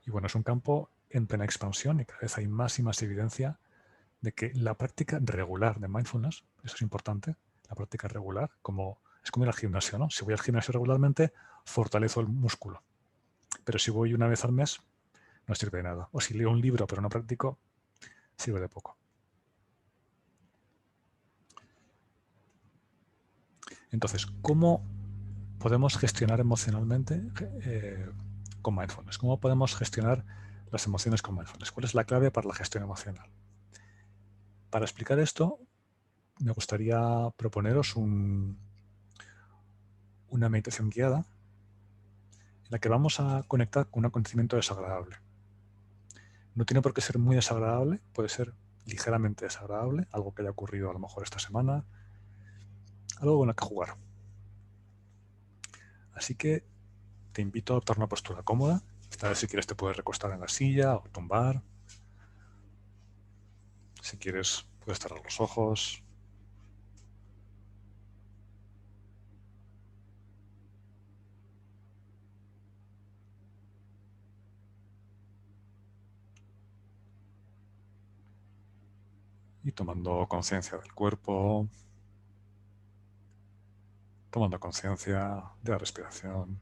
A: Y es un campo en plena expansión y cada vez hay más y más evidencia de que la práctica regular de mindfulness, eso es importante, la práctica regular, es como ir al gimnasio, ¿no? Si voy al gimnasio regularmente, fortalezco el músculo. Pero si voy una vez al mes, no sirve de nada. O si leo un libro pero no practico, sirve de poco. Entonces, ¿cómo podemos gestionar emocionalmente con mindfulness? ¿Cómo podemos gestionar las emociones con mindfulness? ¿Cuál es la clave para la gestión emocional? Para explicar esto, me gustaría proponeros una meditación guiada en la que vamos a conectar con un acontecimiento desagradable. No tiene por qué ser muy desagradable, puede ser ligeramente desagradable, algo que haya ocurrido a lo mejor esta semana, algo con lo que jugar. Así que te invito a adoptar una postura cómoda. Esta vez, si quieres, te puedes recostar en la silla o tumbar. Si quieres, puedes cerrar los ojos. Y tomando conciencia del cuerpo, tomando conciencia de la respiración.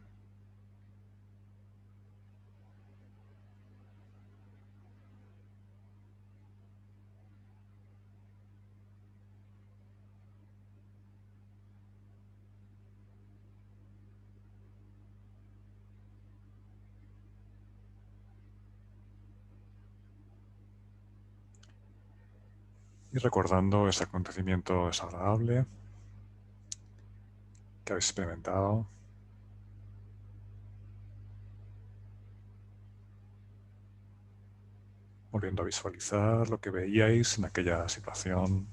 A: Y recordando ese acontecimiento desagradable que habéis experimentado. Volviendo a visualizar lo que veíais en aquella situación.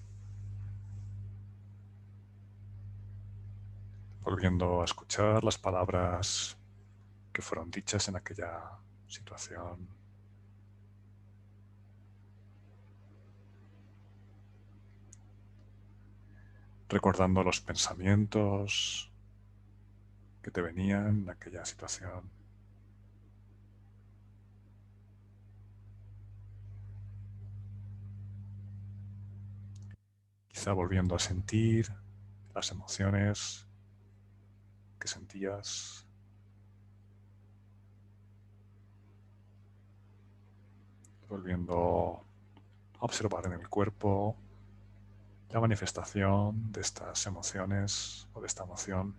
A: Volviendo a escuchar las palabras que fueron dichas en aquella situación. Recordando los pensamientos que te venían en aquella situación. Quizá volviendo a sentir las emociones que sentías. Volviendo a observar en el cuerpo la manifestación de estas emociones o de esta emoción.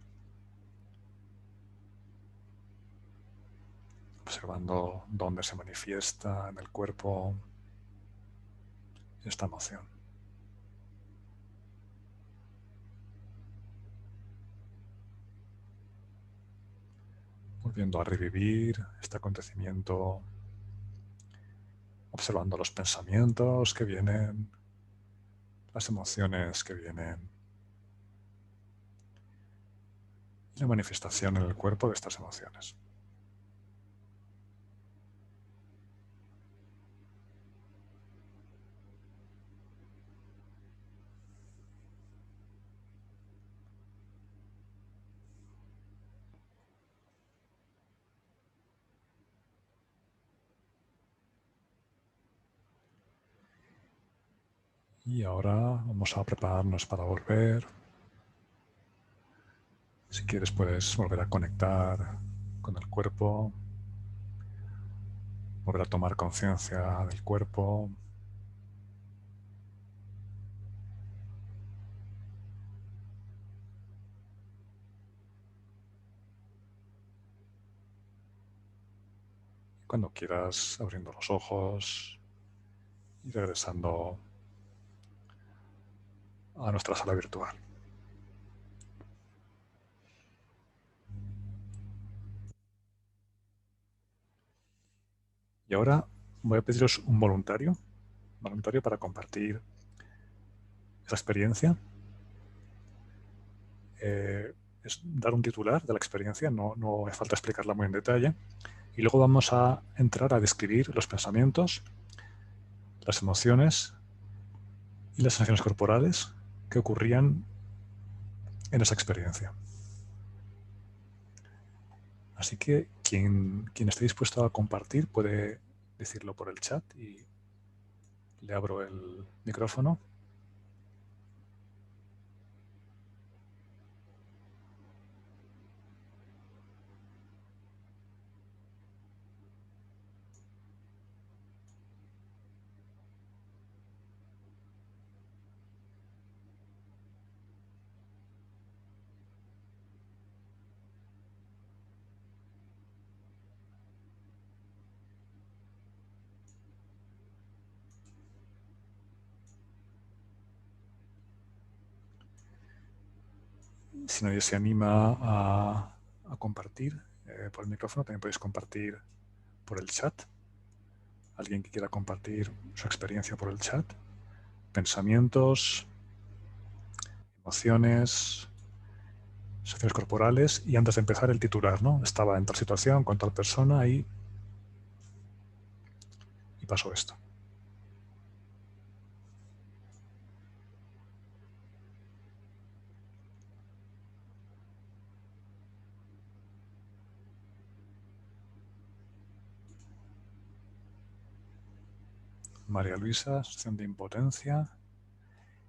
A: Observando dónde se manifiesta en el cuerpo esta emoción. Volviendo a revivir este acontecimiento, observando los pensamientos que vienen, las emociones que vienen y la manifestación en el cuerpo de estas emociones. Y ahora vamos a prepararnos para volver. Si quieres puedes volver a conectar con el cuerpo, volver a tomar conciencia del cuerpo. Cuando quieras, abriendo los ojos y regresando a nuestra sala virtual. Y ahora voy a pediros un voluntario para compartir esa experiencia. Es dar un titular de la experiencia, no hace falta explicarla muy en detalle. Y luego vamos a entrar a describir los pensamientos, las emociones y las sensaciones corporales que ocurrían en esa experiencia. Así que quien esté dispuesto a compartir puede decirlo por el chat y le abro el micrófono. Si nadie se anima a compartir por el micrófono, también podéis compartir por el chat. Alguien que quiera compartir su experiencia por el chat. Pensamientos, emociones, sensaciones corporales. Y antes de empezar el titular, ¿no? Estaba en tal situación con tal persona y pasó esto. María Luisa, sensación de impotencia.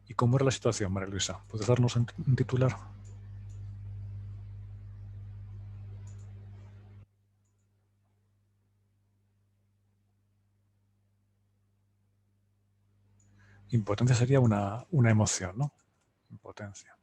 A: ¿Y cómo era la situación, María Luisa? ¿Puedes darnos un titular? Impotencia sería una emoción, ¿no? Impotencia.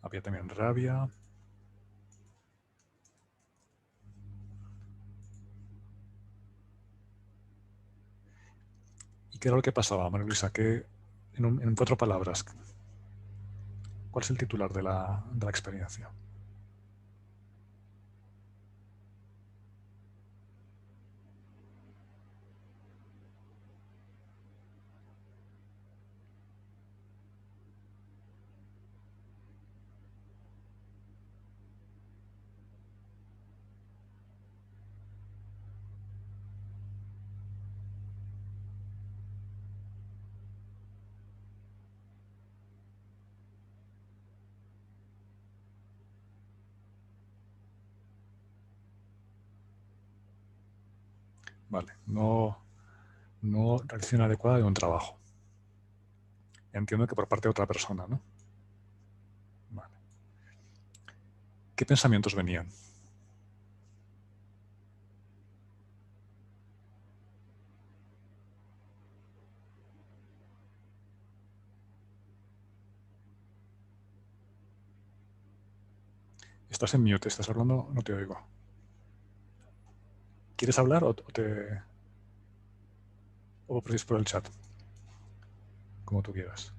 A: Había también rabia. ¿Y qué era lo que pasaba, María Luisa? En 4 palabras, ¿cuál es el titular de la experiencia? Vale, no reacción adecuada de un trabajo. Entiendo que por parte de otra persona, ¿no? Vale. ¿Qué pensamientos venían? Estás en mute, estás hablando, no te oigo. ¿Quieres hablar o prefieres por el chat? Como tú quieras.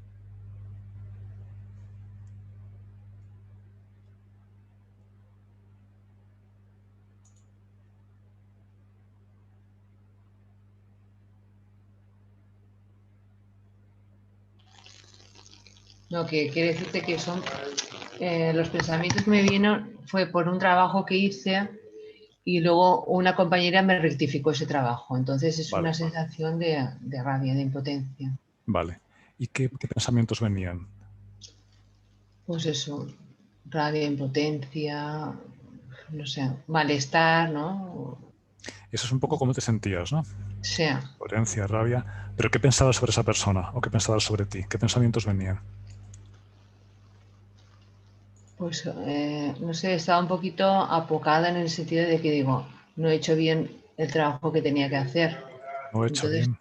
B: No, que quiere decirte que son los pensamientos que me vinieron fue por un trabajo que hice y luego una compañera me rectificó ese trabajo. Entonces es una
A: Vale,
B: sensación de rabia, de impotencia.
A: vale. ¿Y qué pensamientos venían?
B: Pues eso, rabia, impotencia, no sé, malestar, ¿no?
A: Eso es un poco cómo te sentías, ¿no?
B: Sea,
A: Potencia, rabia. ¿Pero qué pensabas sobre esa persona? ¿O qué pensabas sobre ti? ¿Qué pensamientos venían?
B: pues no sé, estaba un poquito apocada en el sentido de que digo, no he hecho bien el trabajo que tenía que hacer.
A: No he hecho
B: Entonces,
A: bien.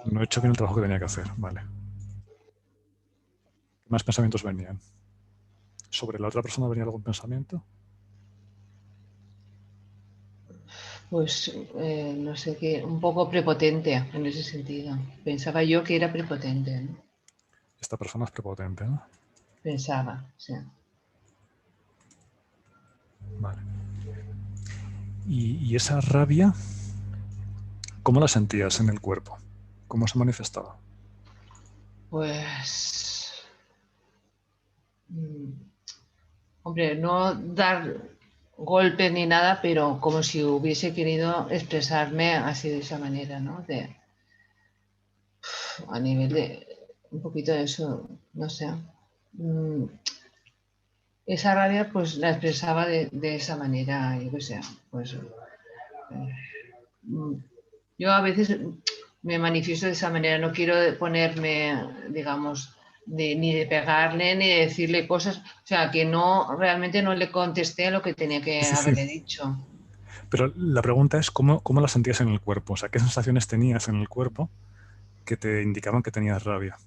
A: No he hecho bien el trabajo que tenía que hacer. Vale. ¿Qué más pensamientos venían? ¿Sobre la otra persona venía algún pensamiento?
B: pues no sé qué, un poco prepotente en ese sentido. Pensaba yo que era prepotente, ¿no?
A: Esta persona es prepotente, ¿no?
B: Pensaba, sí.
A: Vale. ¿Y esa rabia, cómo la sentías en el cuerpo? ¿Cómo se manifestaba?
B: Pues, mm, hombre, no dar golpes ni nada, pero como si hubiese querido expresarme así de esa manera, ¿no? A nivel de un poquito de eso, no sé. Mm, Esa rabia pues la expresaba de esa manera, yo qué sé, pues mm, yo a veces me manifiesto de esa manera, no quiero ponerme, digamos, ni de pegarle ni de decirle cosas, o sea, que no, realmente no le contesté lo que tenía que
A: Sí, sí.
B: haberle dicho.
A: Pero la pregunta es cómo la sentías en el cuerpo. O sea, ¿qué sensaciones tenías en el cuerpo que te indicaban que tenías rabia?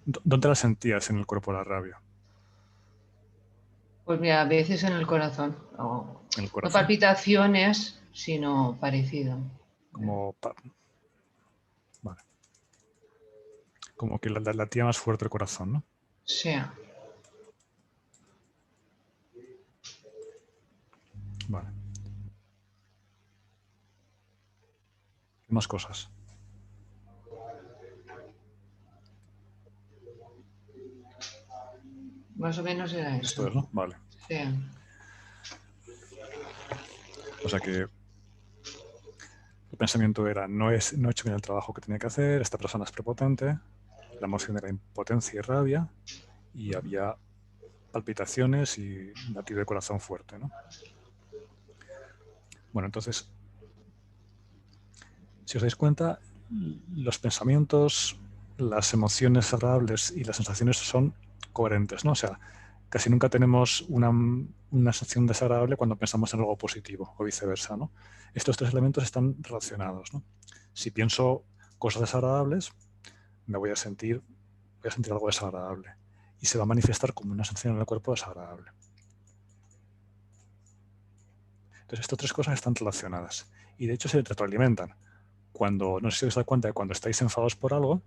A: ¿Dónde la sentías en el cuerpo la rabia?
B: Pues mira, a veces en el corazón,
A: ¿En el
B: no
A: corazón?
B: palpitaciones, sino parecido.
A: Como, vale. Como que latía más fuerte el corazón, ¿no?
B: Sí.
A: Vale. ¿Qué más cosas?
B: Más o menos era
A: Esto
B: eso.
A: es, ¿no? Vale.
B: Sí.
A: O sea que el pensamiento era, no he hecho bien el trabajo que tenía que hacer, esta persona es prepotente, la emoción era impotencia y rabia, y había palpitaciones y latido de corazón fuerte, ¿no? Bueno, entonces, si os dais cuenta, los pensamientos, las emociones agradables y las sensaciones son coherentes, ¿no? O sea, casi nunca tenemos una sensación desagradable cuando pensamos en algo positivo o viceversa, ¿no? Estos tres elementos están relacionados, ¿no? Si pienso cosas desagradables, voy a sentir algo desagradable y se va a manifestar como una sensación en el cuerpo desagradable. Entonces, estas tres cosas están relacionadas y de hecho se retroalimentan. No sé si os dais cuenta de cuando estáis enfadados por algo,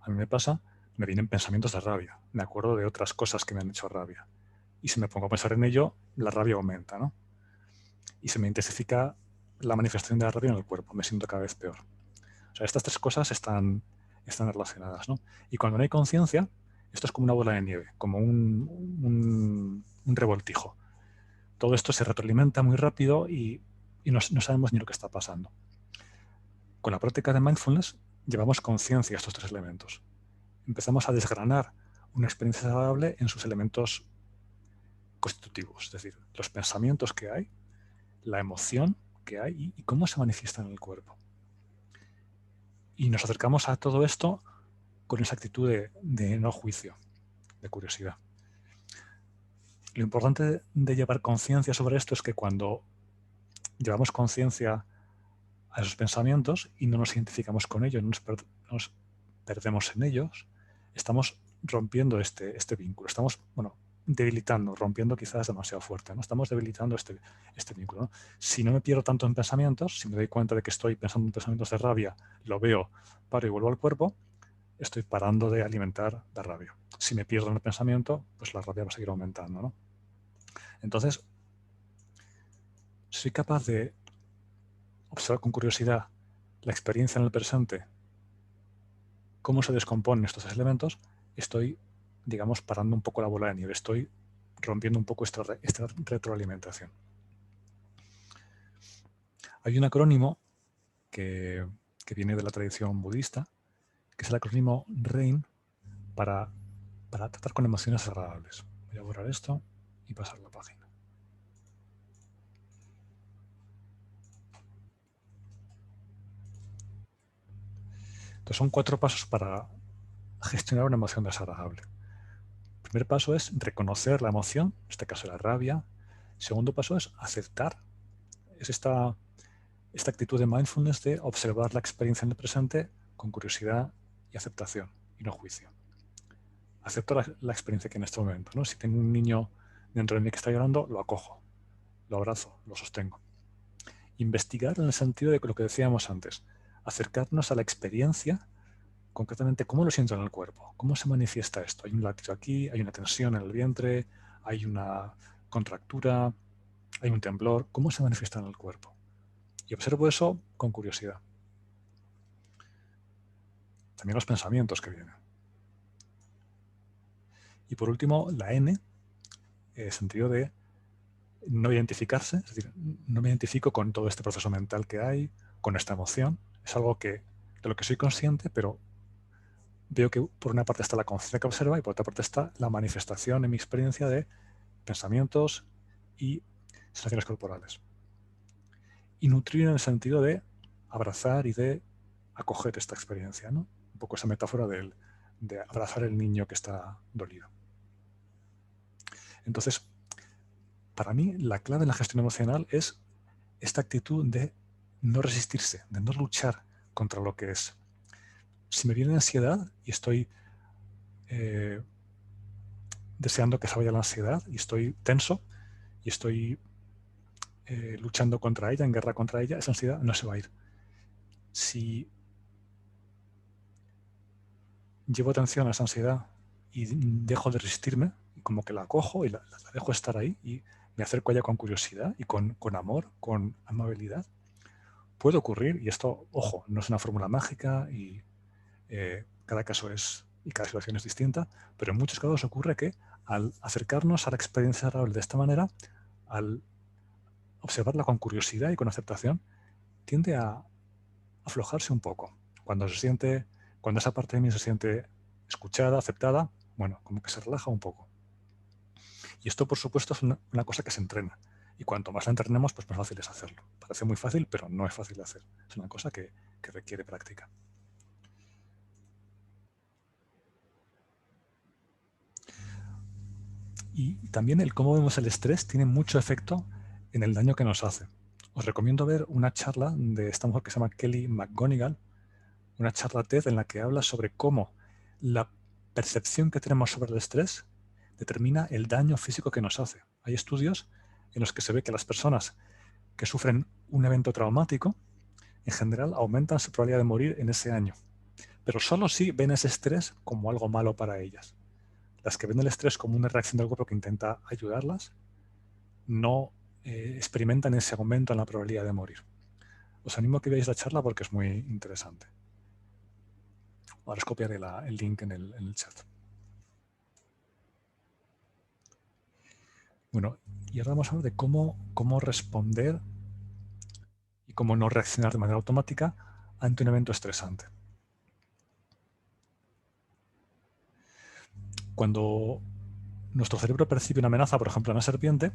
A: a mí me pasa, me vienen pensamientos de rabia, me acuerdo de otras cosas que me han hecho rabia. Y si me pongo a pensar en ello, la rabia aumenta, ¿no? Y se me intensifica la manifestación de la rabia en el cuerpo, me siento cada vez peor. O sea, estas tres cosas están relacionadas, ¿no? Y cuando no hay conciencia, esto es como una bola de nieve, como un revoltijo. Todo esto se retroalimenta muy rápido y no sabemos ni lo que está pasando. Con la práctica de mindfulness llevamos conciencia a estos tres elementos. Empezamos a desgranar una experiencia agradable en sus elementos constitutivos, es decir, los pensamientos que hay, la emoción que hay y cómo se manifiesta en el cuerpo. Y nos acercamos a todo esto con esa actitud de no juicio, de curiosidad. Lo importante de llevar conciencia sobre esto es que cuando llevamos conciencia a esos pensamientos y no nos identificamos con ellos, no nos perdemos en ellos, estamos rompiendo este vínculo, estamos, debilitando, rompiendo quizás demasiado fuerte, ¿no? Estamos debilitando este vínculo, ¿no? Si no me pierdo tanto en pensamientos, si me doy cuenta de que estoy pensando en pensamientos de rabia, lo veo, paro y vuelvo al cuerpo, estoy parando de alimentar la rabia. Si me pierdo en el pensamiento, pues la rabia va a seguir aumentando, ¿no? Entonces, soy capaz de observar con curiosidad la experiencia en el presente, cómo se descomponen estos elementos, estoy, digamos, parando un poco la bola de nieve, estoy rompiendo un poco esta retroalimentación. Hay un acrónimo que viene de la tradición budista, que es el acrónimo RAIN para tratar con emociones agradables. Voy a borrar esto y pasar la página. Entonces son 4 pasos para gestionar una emoción desagradable. El primer paso es reconocer la emoción, en este caso la rabia. El segundo paso es aceptar. Es esta actitud de mindfulness de observar la experiencia en el presente con curiosidad y aceptación, y no juicio. Acepto la experiencia que en este momento, ¿no? Si tengo un niño dentro de mí que está llorando, lo acojo, lo abrazo, lo sostengo. Investigar en el sentido de lo que decíamos antes, acercarnos a la experiencia, concretamente cómo lo siento en el cuerpo, cómo se manifiesta esto. Hay un latido aquí, hay una tensión en el vientre, hay una contractura, hay un temblor, cómo se manifiesta en el cuerpo. Y observo eso con curiosidad. También los pensamientos que vienen. Y por último, la N, en el sentido de no identificarse, es decir, no me identifico con todo este proceso mental que hay, con esta emoción. Es algo de lo que soy consciente, pero veo que por una parte está la conciencia que observa y por otra parte está la manifestación en mi experiencia de pensamientos y sensaciones corporales. Y nutrir en el sentido de abrazar y de acoger esta experiencia, ¿no? Un poco esa metáfora de abrazar el niño que está dolido. Entonces, para mí, la clave en la gestión emocional es esta actitud de no resistirse, de no luchar contra lo que es. Si me viene ansiedad y estoy deseando que se vaya la ansiedad y estoy tenso y estoy luchando contra ella, en guerra contra ella, esa ansiedad no se va a ir. Si llevo atención a esa ansiedad y dejo de resistirme, como que la acojo y la dejo estar ahí y me acerco a ella con curiosidad y con amor, con amabilidad, puede ocurrir, y esto, ojo, no es una fórmula mágica y cada caso es y cada situación es distinta, pero en muchos casos ocurre que al acercarnos a la experiencia agradable de esta manera, al observarla con curiosidad y con aceptación, tiende a aflojarse un poco. Cuando esa parte de mí se siente escuchada, aceptada, bueno, como que se relaja un poco. Y esto, por supuesto, es una cosa que se entrena. Y cuanto más la entrenemos, pues más fácil es hacerlo. Parece muy fácil, pero no es fácil de hacer. Es una cosa que requiere práctica. Y también el cómo vemos el estrés tiene mucho efecto en el daño que nos hace. Os recomiendo ver una charla de esta mujer que se llama Kelly McGonigal, una charla TED en la que habla sobre cómo la percepción que tenemos sobre el estrés determina el daño físico que nos hace. Hay estudios en los que se ve que las personas que sufren un evento traumático, en general, aumentan su probabilidad de morir en ese año. Pero solo si ven ese estrés como algo malo para ellas. Las que ven el estrés como una reacción del cuerpo que intenta ayudarlas, no experimentan ese aumento en la probabilidad de morir. Os animo a que veáis la charla porque es muy interesante. Ahora os copiaré el link en el chat. Bueno, y ahora vamos a hablar de cómo responder y cómo no reaccionar de manera automática ante un evento estresante. Cuando nuestro cerebro percibe una amenaza, por ejemplo, una serpiente,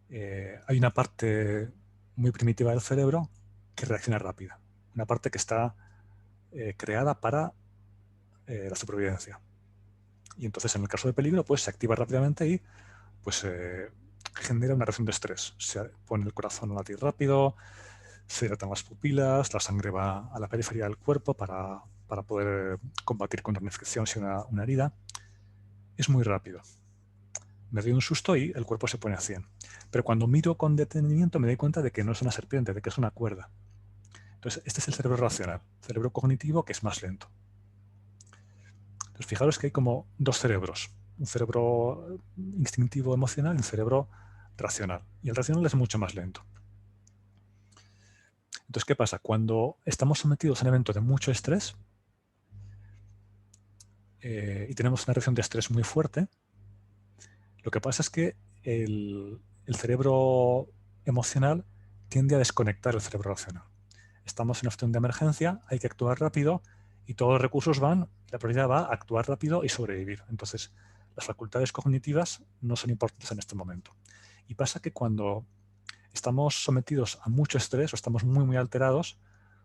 A: hay una parte muy primitiva del cerebro que reacciona rápida. Una parte que está creada para la supervivencia. Y entonces, en el caso de peligro, pues se activa rápidamente y pues genera una reacción de estrés. Se pone el corazón a latir rápido, se dilatan las pupilas, la sangre va a la periferia del cuerpo para poder combatir contra una infección si una herida. Es muy rápido. Me doy un susto y el cuerpo se pone a 100. Pero cuando miro con detenimiento me doy cuenta de que no es una serpiente, de que es una cuerda. Entonces, este es el cerebro racional, cerebro cognitivo que es más lento. Entonces, fijaros que hay como dos cerebros. Un cerebro instintivo emocional y un cerebro racional. Y el racional es mucho más lento. Entonces, ¿qué pasa? Cuando estamos sometidos a un evento de mucho estrés y tenemos una reacción de estrés muy fuerte, lo que pasa es que el cerebro emocional tiende a desconectar el cerebro racional. Estamos en una situación de emergencia, hay que actuar rápido y todos los recursos la prioridad va a actuar rápido y sobrevivir. Entonces, las facultades cognitivas no son importantes en este momento. Y pasa que cuando estamos sometidos a mucho estrés o estamos muy, muy alterados,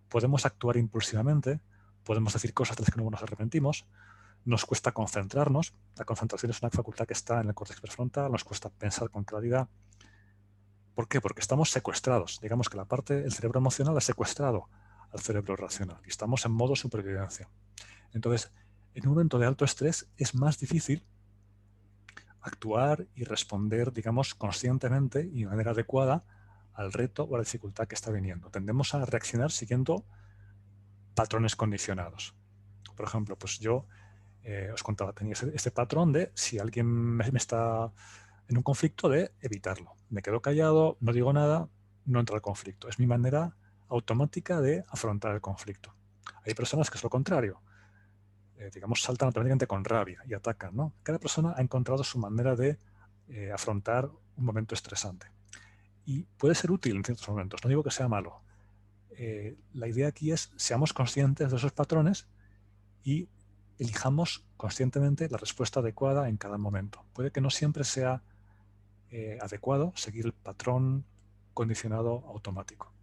A: podemos actuar impulsivamente, podemos decir cosas de las que luego nos arrepentimos, nos cuesta concentrarnos. La concentración es una facultad que está en el córtex prefrontal, nos cuesta pensar con claridad. ¿Por qué? Porque estamos secuestrados. Digamos que el cerebro emocional ha secuestrado al cerebro racional y estamos en modo supervivencia. Entonces, en un momento de alto estrés es más difícil actuar y responder, digamos, conscientemente y de manera adecuada al reto o a la dificultad que está viniendo. Tendemos a reaccionar siguiendo patrones condicionados. Por ejemplo, pues yo os contaba, tenía este patrón de si alguien me está en un conflicto, de evitarlo. Me quedo callado, no digo nada, no entro al conflicto. Es mi manera automática de afrontar el conflicto. Hay personas que es lo contrario. Digamos, saltan automáticamente con rabia y atacan, ¿no? Cada persona ha encontrado su manera de afrontar un momento estresante. Y puede ser útil en ciertos momentos, no digo que sea malo. La idea aquí es seamos conscientes de esos patrones y elijamos conscientemente la respuesta adecuada en cada momento. Puede que no siempre sea adecuado seguir el patrón condicionado automático.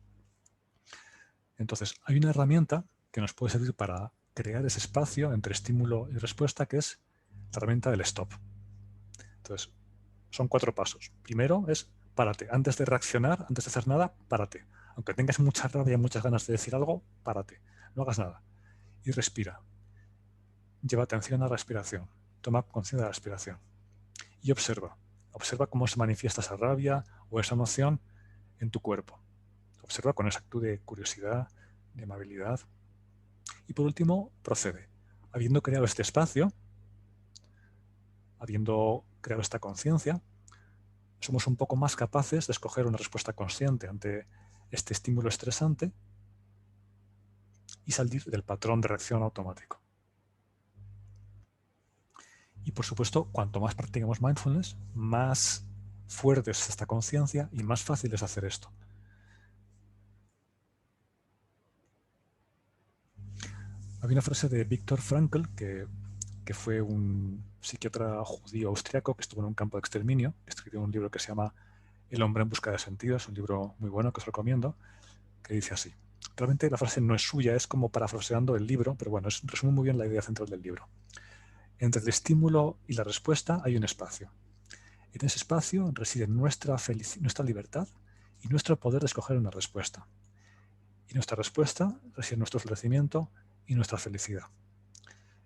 A: Entonces, hay una herramienta que nos puede servir para crear ese espacio entre estímulo y respuesta, que es la herramienta del stop. Entonces, son 4 pasos. Primero es párate. Antes de reaccionar, antes de hacer nada, párate. Aunque tengas mucha rabia y muchas ganas de decir algo, párate. No hagas nada. Y respira. Lleva atención a la respiración. Toma conciencia de la respiración. Y observa. Observa cómo se manifiesta esa rabia o esa emoción en tu cuerpo. Observa con esa actitud de curiosidad, de amabilidad. Y por último, procede. Habiendo creado este espacio, habiendo creado esta conciencia, somos un poco más capaces de escoger una respuesta consciente ante este estímulo estresante y salir del patrón de reacción automático. Y por supuesto, cuanto más practicamos mindfulness, más fuerte es esta conciencia y más fácil es hacer esto. Había una frase de Viktor Frankl, que fue un psiquiatra judío austriaco que estuvo en un campo de exterminio, escribió un libro que se llama El hombre en busca de sentido, es un libro muy bueno que os recomiendo, que dice así. Realmente la frase no es suya, es como parafraseando el libro, pero bueno, resume muy bien la idea central del libro. Entre el estímulo y la respuesta hay un espacio. En ese espacio reside nuestra libertad y nuestro poder de escoger una respuesta. Y nuestra respuesta reside en nuestro florecimiento y nuestra felicidad.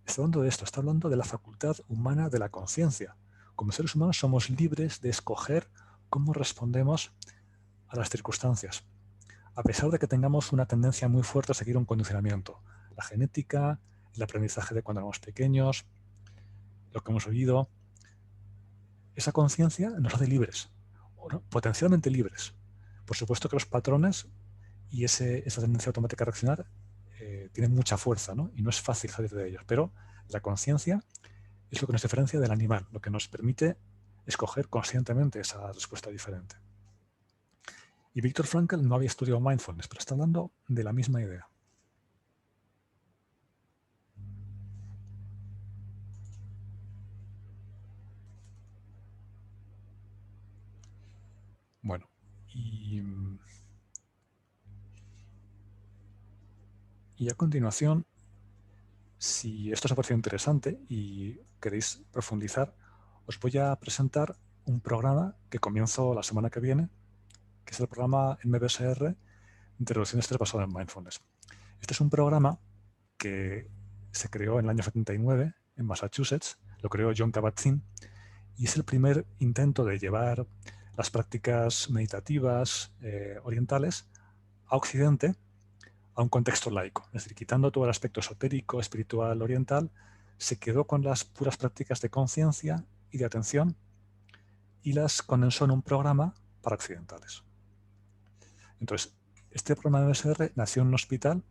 A: Está hablando de esto, está hablando de la facultad humana de la conciencia. Como seres humanos somos libres de escoger cómo respondemos a las circunstancias, a pesar de que tengamos una tendencia muy fuerte a seguir un condicionamiento. La genética, el aprendizaje de cuando éramos pequeños, lo que hemos oído. Esa conciencia nos hace libres, potencialmente libres. Por supuesto que los patrones y esa tendencia automática a reaccionar tienen mucha fuerza, ¿no? Y no es fácil salir de ellos, pero la conciencia es lo que nos diferencia del animal, lo que nos permite escoger conscientemente esa respuesta diferente. Y Viktor Frankl no había estudiado mindfulness, pero está hablando de la misma idea. Bueno, y a continuación, si esto os ha parecido interesante y queréis profundizar, os voy a presentar un programa que comienzo la semana que viene, que es el programa MBSR de reducción de estrés basado en mindfulness. Este es un programa que se creó en el año 79 en Massachusetts, lo creó John Kabat-Zinn, y es el primer intento de llevar las prácticas meditativas orientales a Occidente, a un contexto laico. Es decir, quitando todo el aspecto esotérico, espiritual, oriental, se quedó con las puras prácticas de conciencia y de atención y las condensó en un programa para occidentales. Entonces, Este programa de MSR nació en un hospital.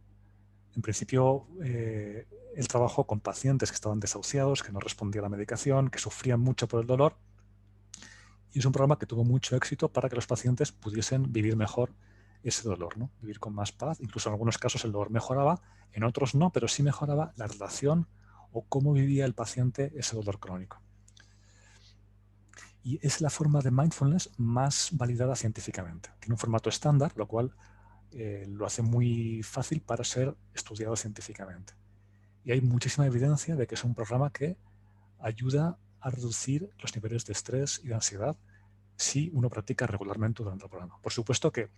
A: En principio, él trabajó con pacientes que estaban desahuciados, que no respondían a la medicación, que sufrían mucho por el dolor. Y es un programa que tuvo mucho éxito para que los pacientes pudiesen vivir mejor ese dolor, ¿no? Vivir con más paz. Incluso en algunos casos el dolor mejoraba, en otros no, pero sí mejoraba la relación o cómo vivía el paciente ese dolor crónico. Y es la forma de mindfulness más validada científicamente. Tiene un formato estándar, lo cual lo hace muy fácil para ser estudiado científicamente. Y hay muchísima evidencia de que es un programa que ayuda a reducir los niveles de estrés y de ansiedad si uno practica regularmente durante el programa. Por supuesto que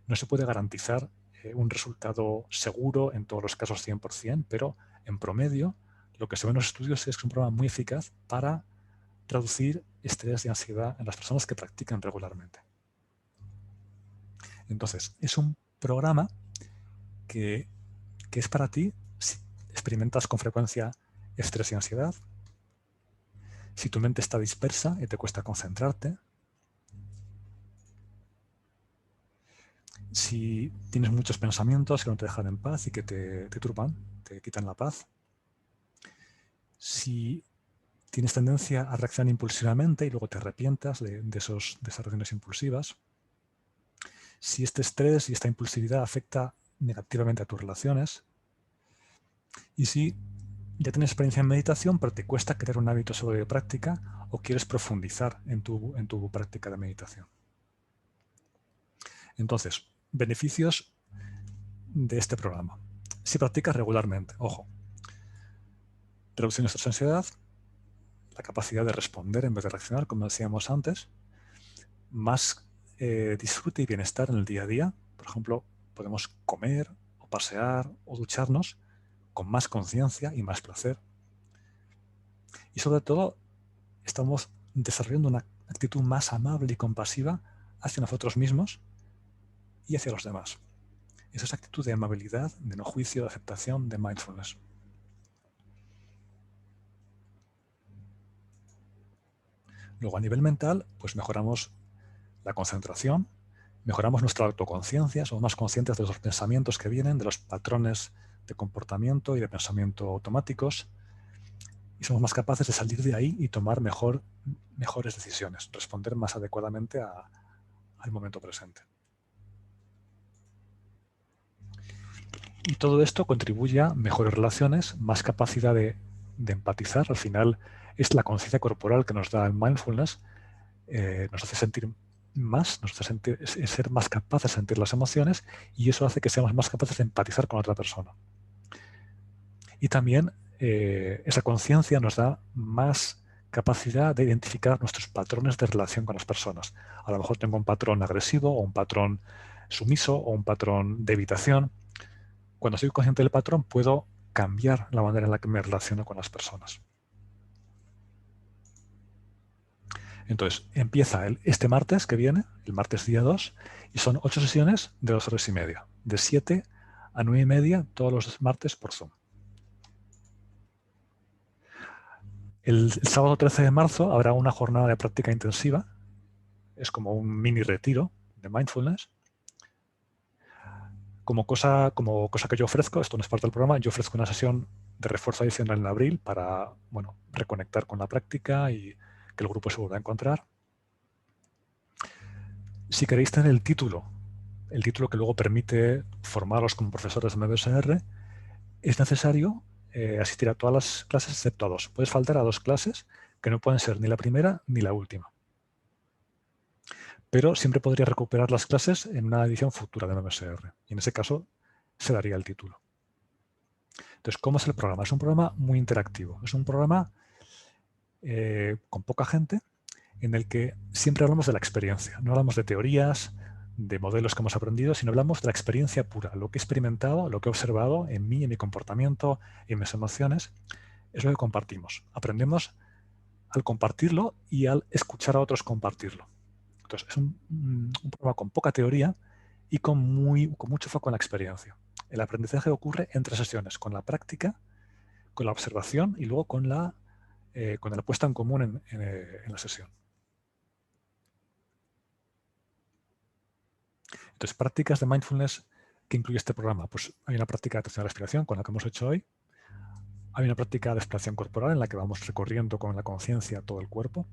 A: no se puede garantizar un resultado seguro en todos los casos 100%, pero en promedio lo que se ve en los estudios es que es un programa muy eficaz para reducir estrés y ansiedad en las personas que practican regularmente. Entonces, es un programa que es para ti si experimentas con frecuencia estrés y ansiedad, si tu mente está dispersa y te cuesta concentrarte, si tienes muchos pensamientos que no te dejan en paz y que te turban, te quitan la paz, si tienes tendencia a reaccionar impulsivamente y luego te arrepientas de esas reacciones impulsivas, si este estrés y esta impulsividad afecta negativamente a tus relaciones, y si ya tienes experiencia en meditación pero te cuesta crear un hábito sobre de práctica o quieres profundizar en tu práctica de meditación. Entonces, beneficios de este programa. Si practicas regularmente, ojo, reducción de estrés y ansiedad, la capacidad de responder en vez de reaccionar, como decíamos antes, más disfrute y bienestar en el día a día. Por ejemplo, podemos comer o pasear o ducharnos con más conciencia y más placer. Y sobre todo, estamos desarrollando una actitud más amable y compasiva hacia nosotros mismos y hacia los demás. Esa es actitud de amabilidad, de no juicio, de aceptación, de mindfulness. Luego, a nivel mental, pues mejoramos la concentración, mejoramos nuestra autoconciencia, somos más conscientes de los pensamientos que vienen, de los patrones de comportamiento y de pensamiento automáticos, y somos más capaces de salir de ahí y tomar mejores decisiones, responder más adecuadamente al momento presente. Y todo esto contribuye a mejores relaciones, más capacidad de empatizar. Al final es la conciencia corporal que nos da el mindfulness, nos hace sentir más, nos hace ser más capaces de sentir las emociones, y eso hace que seamos más capaces de empatizar con otra persona. Y también esa conciencia nos da más capacidad de identificar nuestros patrones de relación con las personas. A lo mejor tengo un patrón agresivo o un patrón sumiso o un patrón de evitación. Cuando soy consciente del patrón, puedo cambiar la manera en la que me relaciono con las personas. Entonces, empieza este martes que viene, el martes día 2, y son 8 sesiones de 2 horas y media, de 7 a 9 y media todos los martes por Zoom. El sábado 13 de marzo habrá una jornada de práctica intensiva. Es como un mini retiro de mindfulness. Como cosa que yo ofrezco, esto no es parte del programa, yo ofrezco una sesión de refuerzo adicional en abril para reconectar con la práctica y que el grupo se vuelva a encontrar. Si queréis tener el título que luego permite formaros como profesores de MBSR, es necesario asistir a todas las clases excepto a 2. Puedes faltar a 2 clases que no pueden ser ni la primera ni la última. Pero siempre podría recuperar las clases en una edición futura de MBSR. Y en ese caso se daría el título. Entonces, ¿cómo es el programa? Es un programa muy interactivo. Es un programa con poca gente en el que siempre hablamos de la experiencia. No hablamos de teorías, de modelos que hemos aprendido, sino hablamos de la experiencia pura, lo que he experimentado, lo que he observado en mí, en mi comportamiento, en mis emociones. Es lo que compartimos. Aprendemos al compartirlo y al escuchar a otros compartirlo. Entonces, es un programa con poca teoría y con mucho foco en la experiencia. El aprendizaje ocurre en 3 sesiones, con la práctica, con la observación y luego con la puesta en común en la sesión. Entonces, prácticas de mindfulness ¿Qué incluye este programa? Pues hay una práctica de atención a la respiración, con la que hemos hecho hoy. Hay una práctica de exploración corporal en la que vamos recorriendo con la conciencia todo el cuerpo.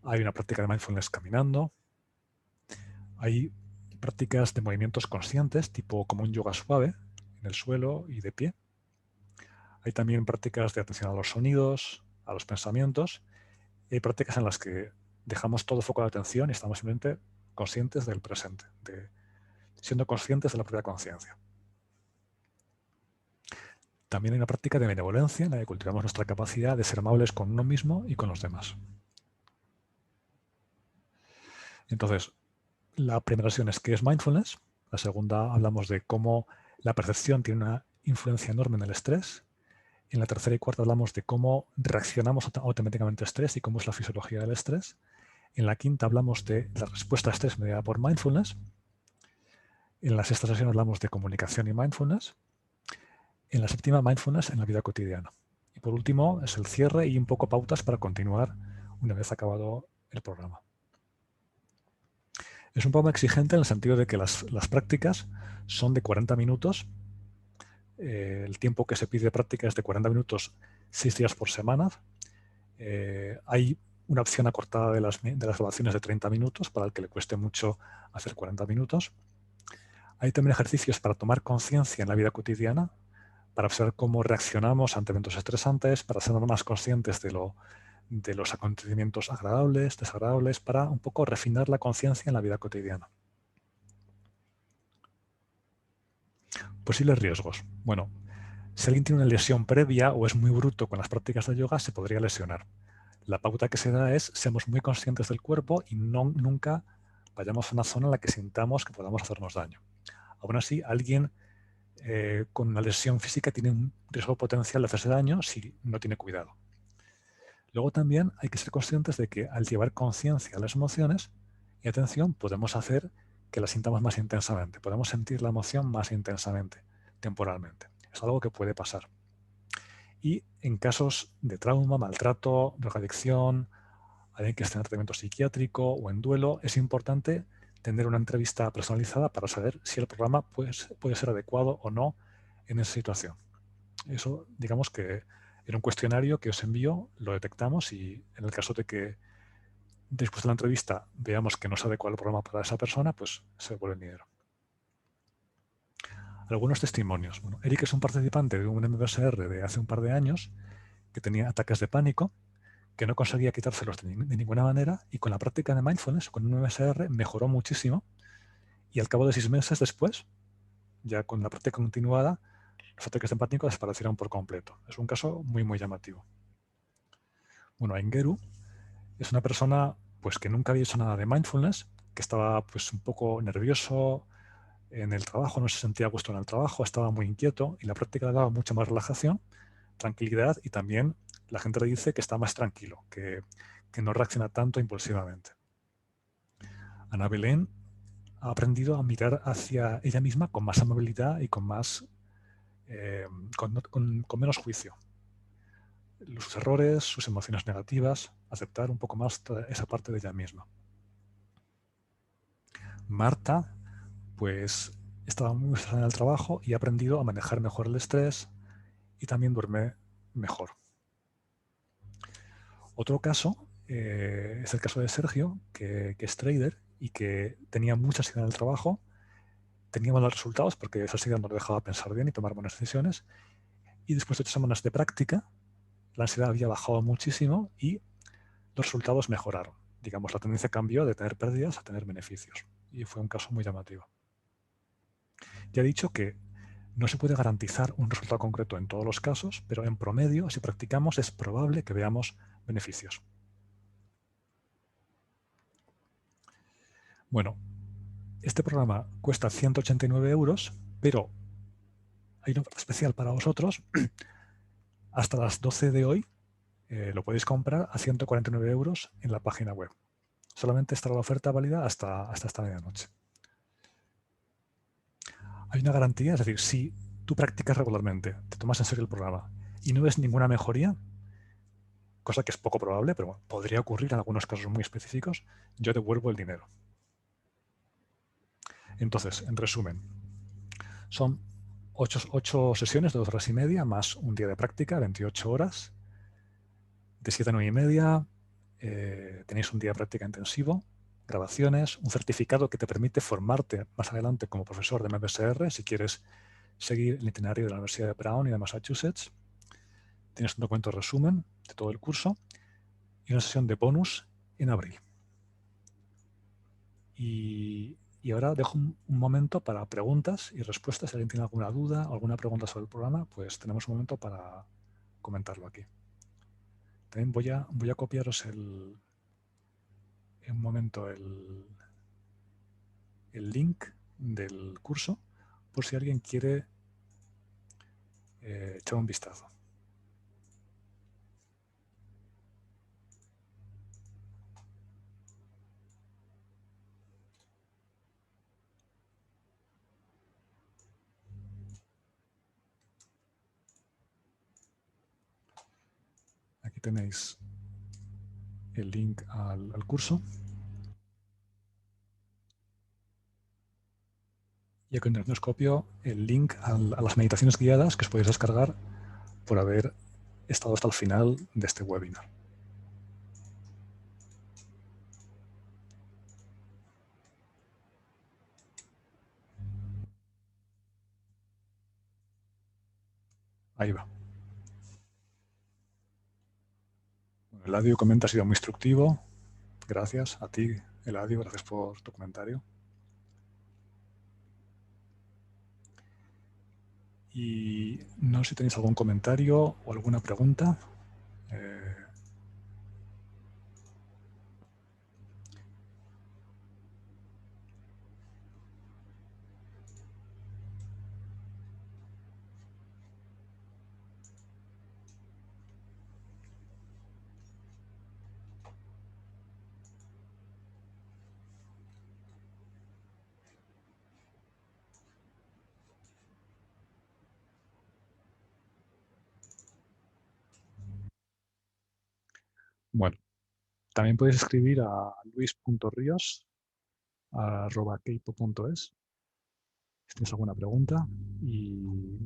A: Hay una práctica de mindfulness caminando. Hay prácticas de movimientos conscientes, tipo como un yoga suave, en el suelo y de pie. Hay también prácticas de atención a los sonidos, a los pensamientos. Y hay prácticas en las que dejamos todo foco de atención y estamos simplemente conscientes del presente, siendo conscientes de la propia conciencia. También hay una práctica de benevolencia en la que cultivamos nuestra capacidad de ser amables con uno mismo y con los demás. Entonces, la primera sesión es qué es mindfulness. La segunda hablamos de cómo la percepción tiene una influencia enorme en el estrés. En la tercera y cuarta hablamos de cómo reaccionamos automáticamente al estrés y cómo es la fisiología del estrés. En la quinta hablamos de la respuesta a estrés mediada por mindfulness. En la sexta sesión hablamos de comunicación y mindfulness. En la séptima, mindfulness en la vida cotidiana. Y por último, es el cierre y un poco pautas para continuar una vez acabado el programa. Es un programa exigente en el sentido de que las prácticas son de 40 minutos. El tiempo que se pide de práctica es de 40 minutos, 6 días por semana. Hay una opción acortada de las grabaciones de 30 minutos para el que le cueste mucho hacer 40 minutos. Hay también ejercicios para tomar conciencia en la vida cotidiana, para observar cómo reaccionamos ante eventos estresantes, para ser más conscientes de los acontecimientos agradables, desagradables, para un poco refinar la conciencia en la vida cotidiana. Posibles riesgos. Bueno, si alguien tiene una lesión previa o es muy bruto con las prácticas de yoga, se podría lesionar. La pauta que se da es seamos muy conscientes del cuerpo y nunca vayamos a una zona en la que sintamos que podamos hacernos daño. Aún así, alguien con una lesión física tiene un riesgo potencial de hacerse daño si no tiene cuidado. Luego también hay que ser conscientes de que al llevar conciencia a las emociones y atención, podemos hacer que las sintamos más intensamente. Podemos sentir la emoción más intensamente, temporalmente. Es algo que puede pasar. Y en casos de trauma, maltrato, drogadicción, alguien que esté en tratamiento psiquiátrico o en duelo, es importante tener una entrevista personalizada para saber si el programa puede ser adecuado o no en esa situación. Eso, digamos que en un cuestionario que os envío lo detectamos y en el caso de que después de la entrevista veamos que no es adecuado el programa para esa persona, pues se devuelve el dinero. Algunos testimonios. Bueno, Eric es un participante de un MBSR de hace un par de años que tenía ataques de pánico, que no conseguía quitárselos de ninguna manera y con la práctica de mindfulness, con un MBSR, mejoró muchísimo y al cabo de 6 meses después, ya con la práctica continuada, los ataques de pánico desaparecieron por completo. Es un caso muy, muy llamativo. Bueno, Engeru es una persona pues, que nunca había hecho nada de mindfulness, que estaba pues, un poco nervioso en el trabajo, no se sentía a gusto en el trabajo, estaba muy inquieto y la práctica le daba mucha más relajación, tranquilidad y también la gente le dice que está más tranquilo, que no reacciona tanto impulsivamente. Ana Belén ha aprendido a mirar hacia ella misma con más amabilidad y con menos juicio. Sus errores, sus emociones negativas, aceptar un poco más esa parte de ella misma. Marta, pues estaba muy estresada en el trabajo y ha aprendido a manejar mejor el estrés y también duerme mejor. Otro caso es el caso de Sergio, que es trader y que tenía mucha ansiedad en el trabajo, tenía malos resultados porque esa ansiedad no le dejaba pensar bien y tomar buenas decisiones. Y después de 8 semanas de práctica, la ansiedad había bajado muchísimo y los resultados mejoraron. Digamos, la tendencia cambió de tener pérdidas a tener beneficios. Y fue un caso muy llamativo. Ya he dicho que no se puede garantizar un resultado concreto en todos los casos, pero en promedio, si practicamos, es probable que veamos beneficios. Bueno, este programa cuesta 189 €, pero hay una oferta especial para vosotros. Hasta las 12 de hoy lo podéis comprar a 149 € en la página web. Solamente estará la oferta válida hasta esta medianoche. Hay una garantía, es decir, si tú practicas regularmente, te tomas en serio el programa y no ves ninguna mejoría, cosa que es poco probable, pero bueno, podría ocurrir en algunos casos muy específicos, yo devuelvo el dinero. Entonces, en resumen, son 8 sesiones de 2 horas y media más un día de práctica, 28 horas. De 7 a 9 y media tenéis un día de práctica intensivo, grabaciones, un certificado que te permite formarte más adelante como profesor de MBSR si quieres seguir el itinerario de la Universidad de Brown y de Massachusetts. Tienes un documento de resumen de todo el curso y una sesión de bonus en abril. Y ahora dejo un momento para preguntas y respuestas. Si alguien tiene alguna duda o alguna pregunta sobre el programa, pues tenemos un momento para comentarlo aquí. También voy a copiaros en un momento el link del curso por si alguien quiere echar un vistazo. Aquí tenéis el link al curso. Y a continuación os copio el link a las meditaciones guiadas que os podéis descargar por haber estado hasta el final de este webinar. Ahí va. Bueno, Eladio comenta, ha sido muy instructivo. Gracias a ti, Eladio, gracias por tu comentario. Y no sé si tenéis algún comentario o alguna pregunta. Bueno, también podéis escribir a luis.rios@keipo.es si tenéis alguna pregunta. Y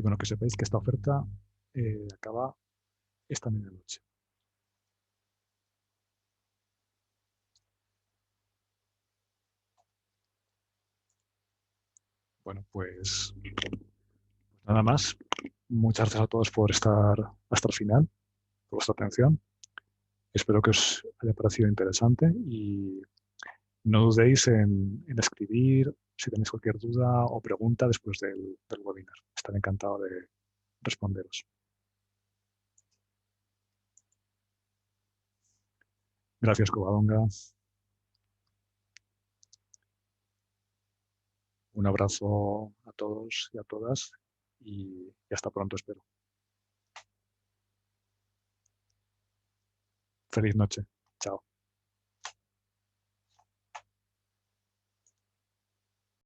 A: bueno, que sepáis que esta oferta acaba esta medianoche. Bueno, pues nada más. Muchas gracias a todos por estar hasta el final, por vuestra atención. Espero que os haya parecido interesante y no dudéis en escribir si tenéis cualquier duda o pregunta después del webinar. Estaré encantado de responderos. Gracias, Covadonga. Un abrazo a todos y a todas y hasta pronto, espero. Feliz noche. Chao.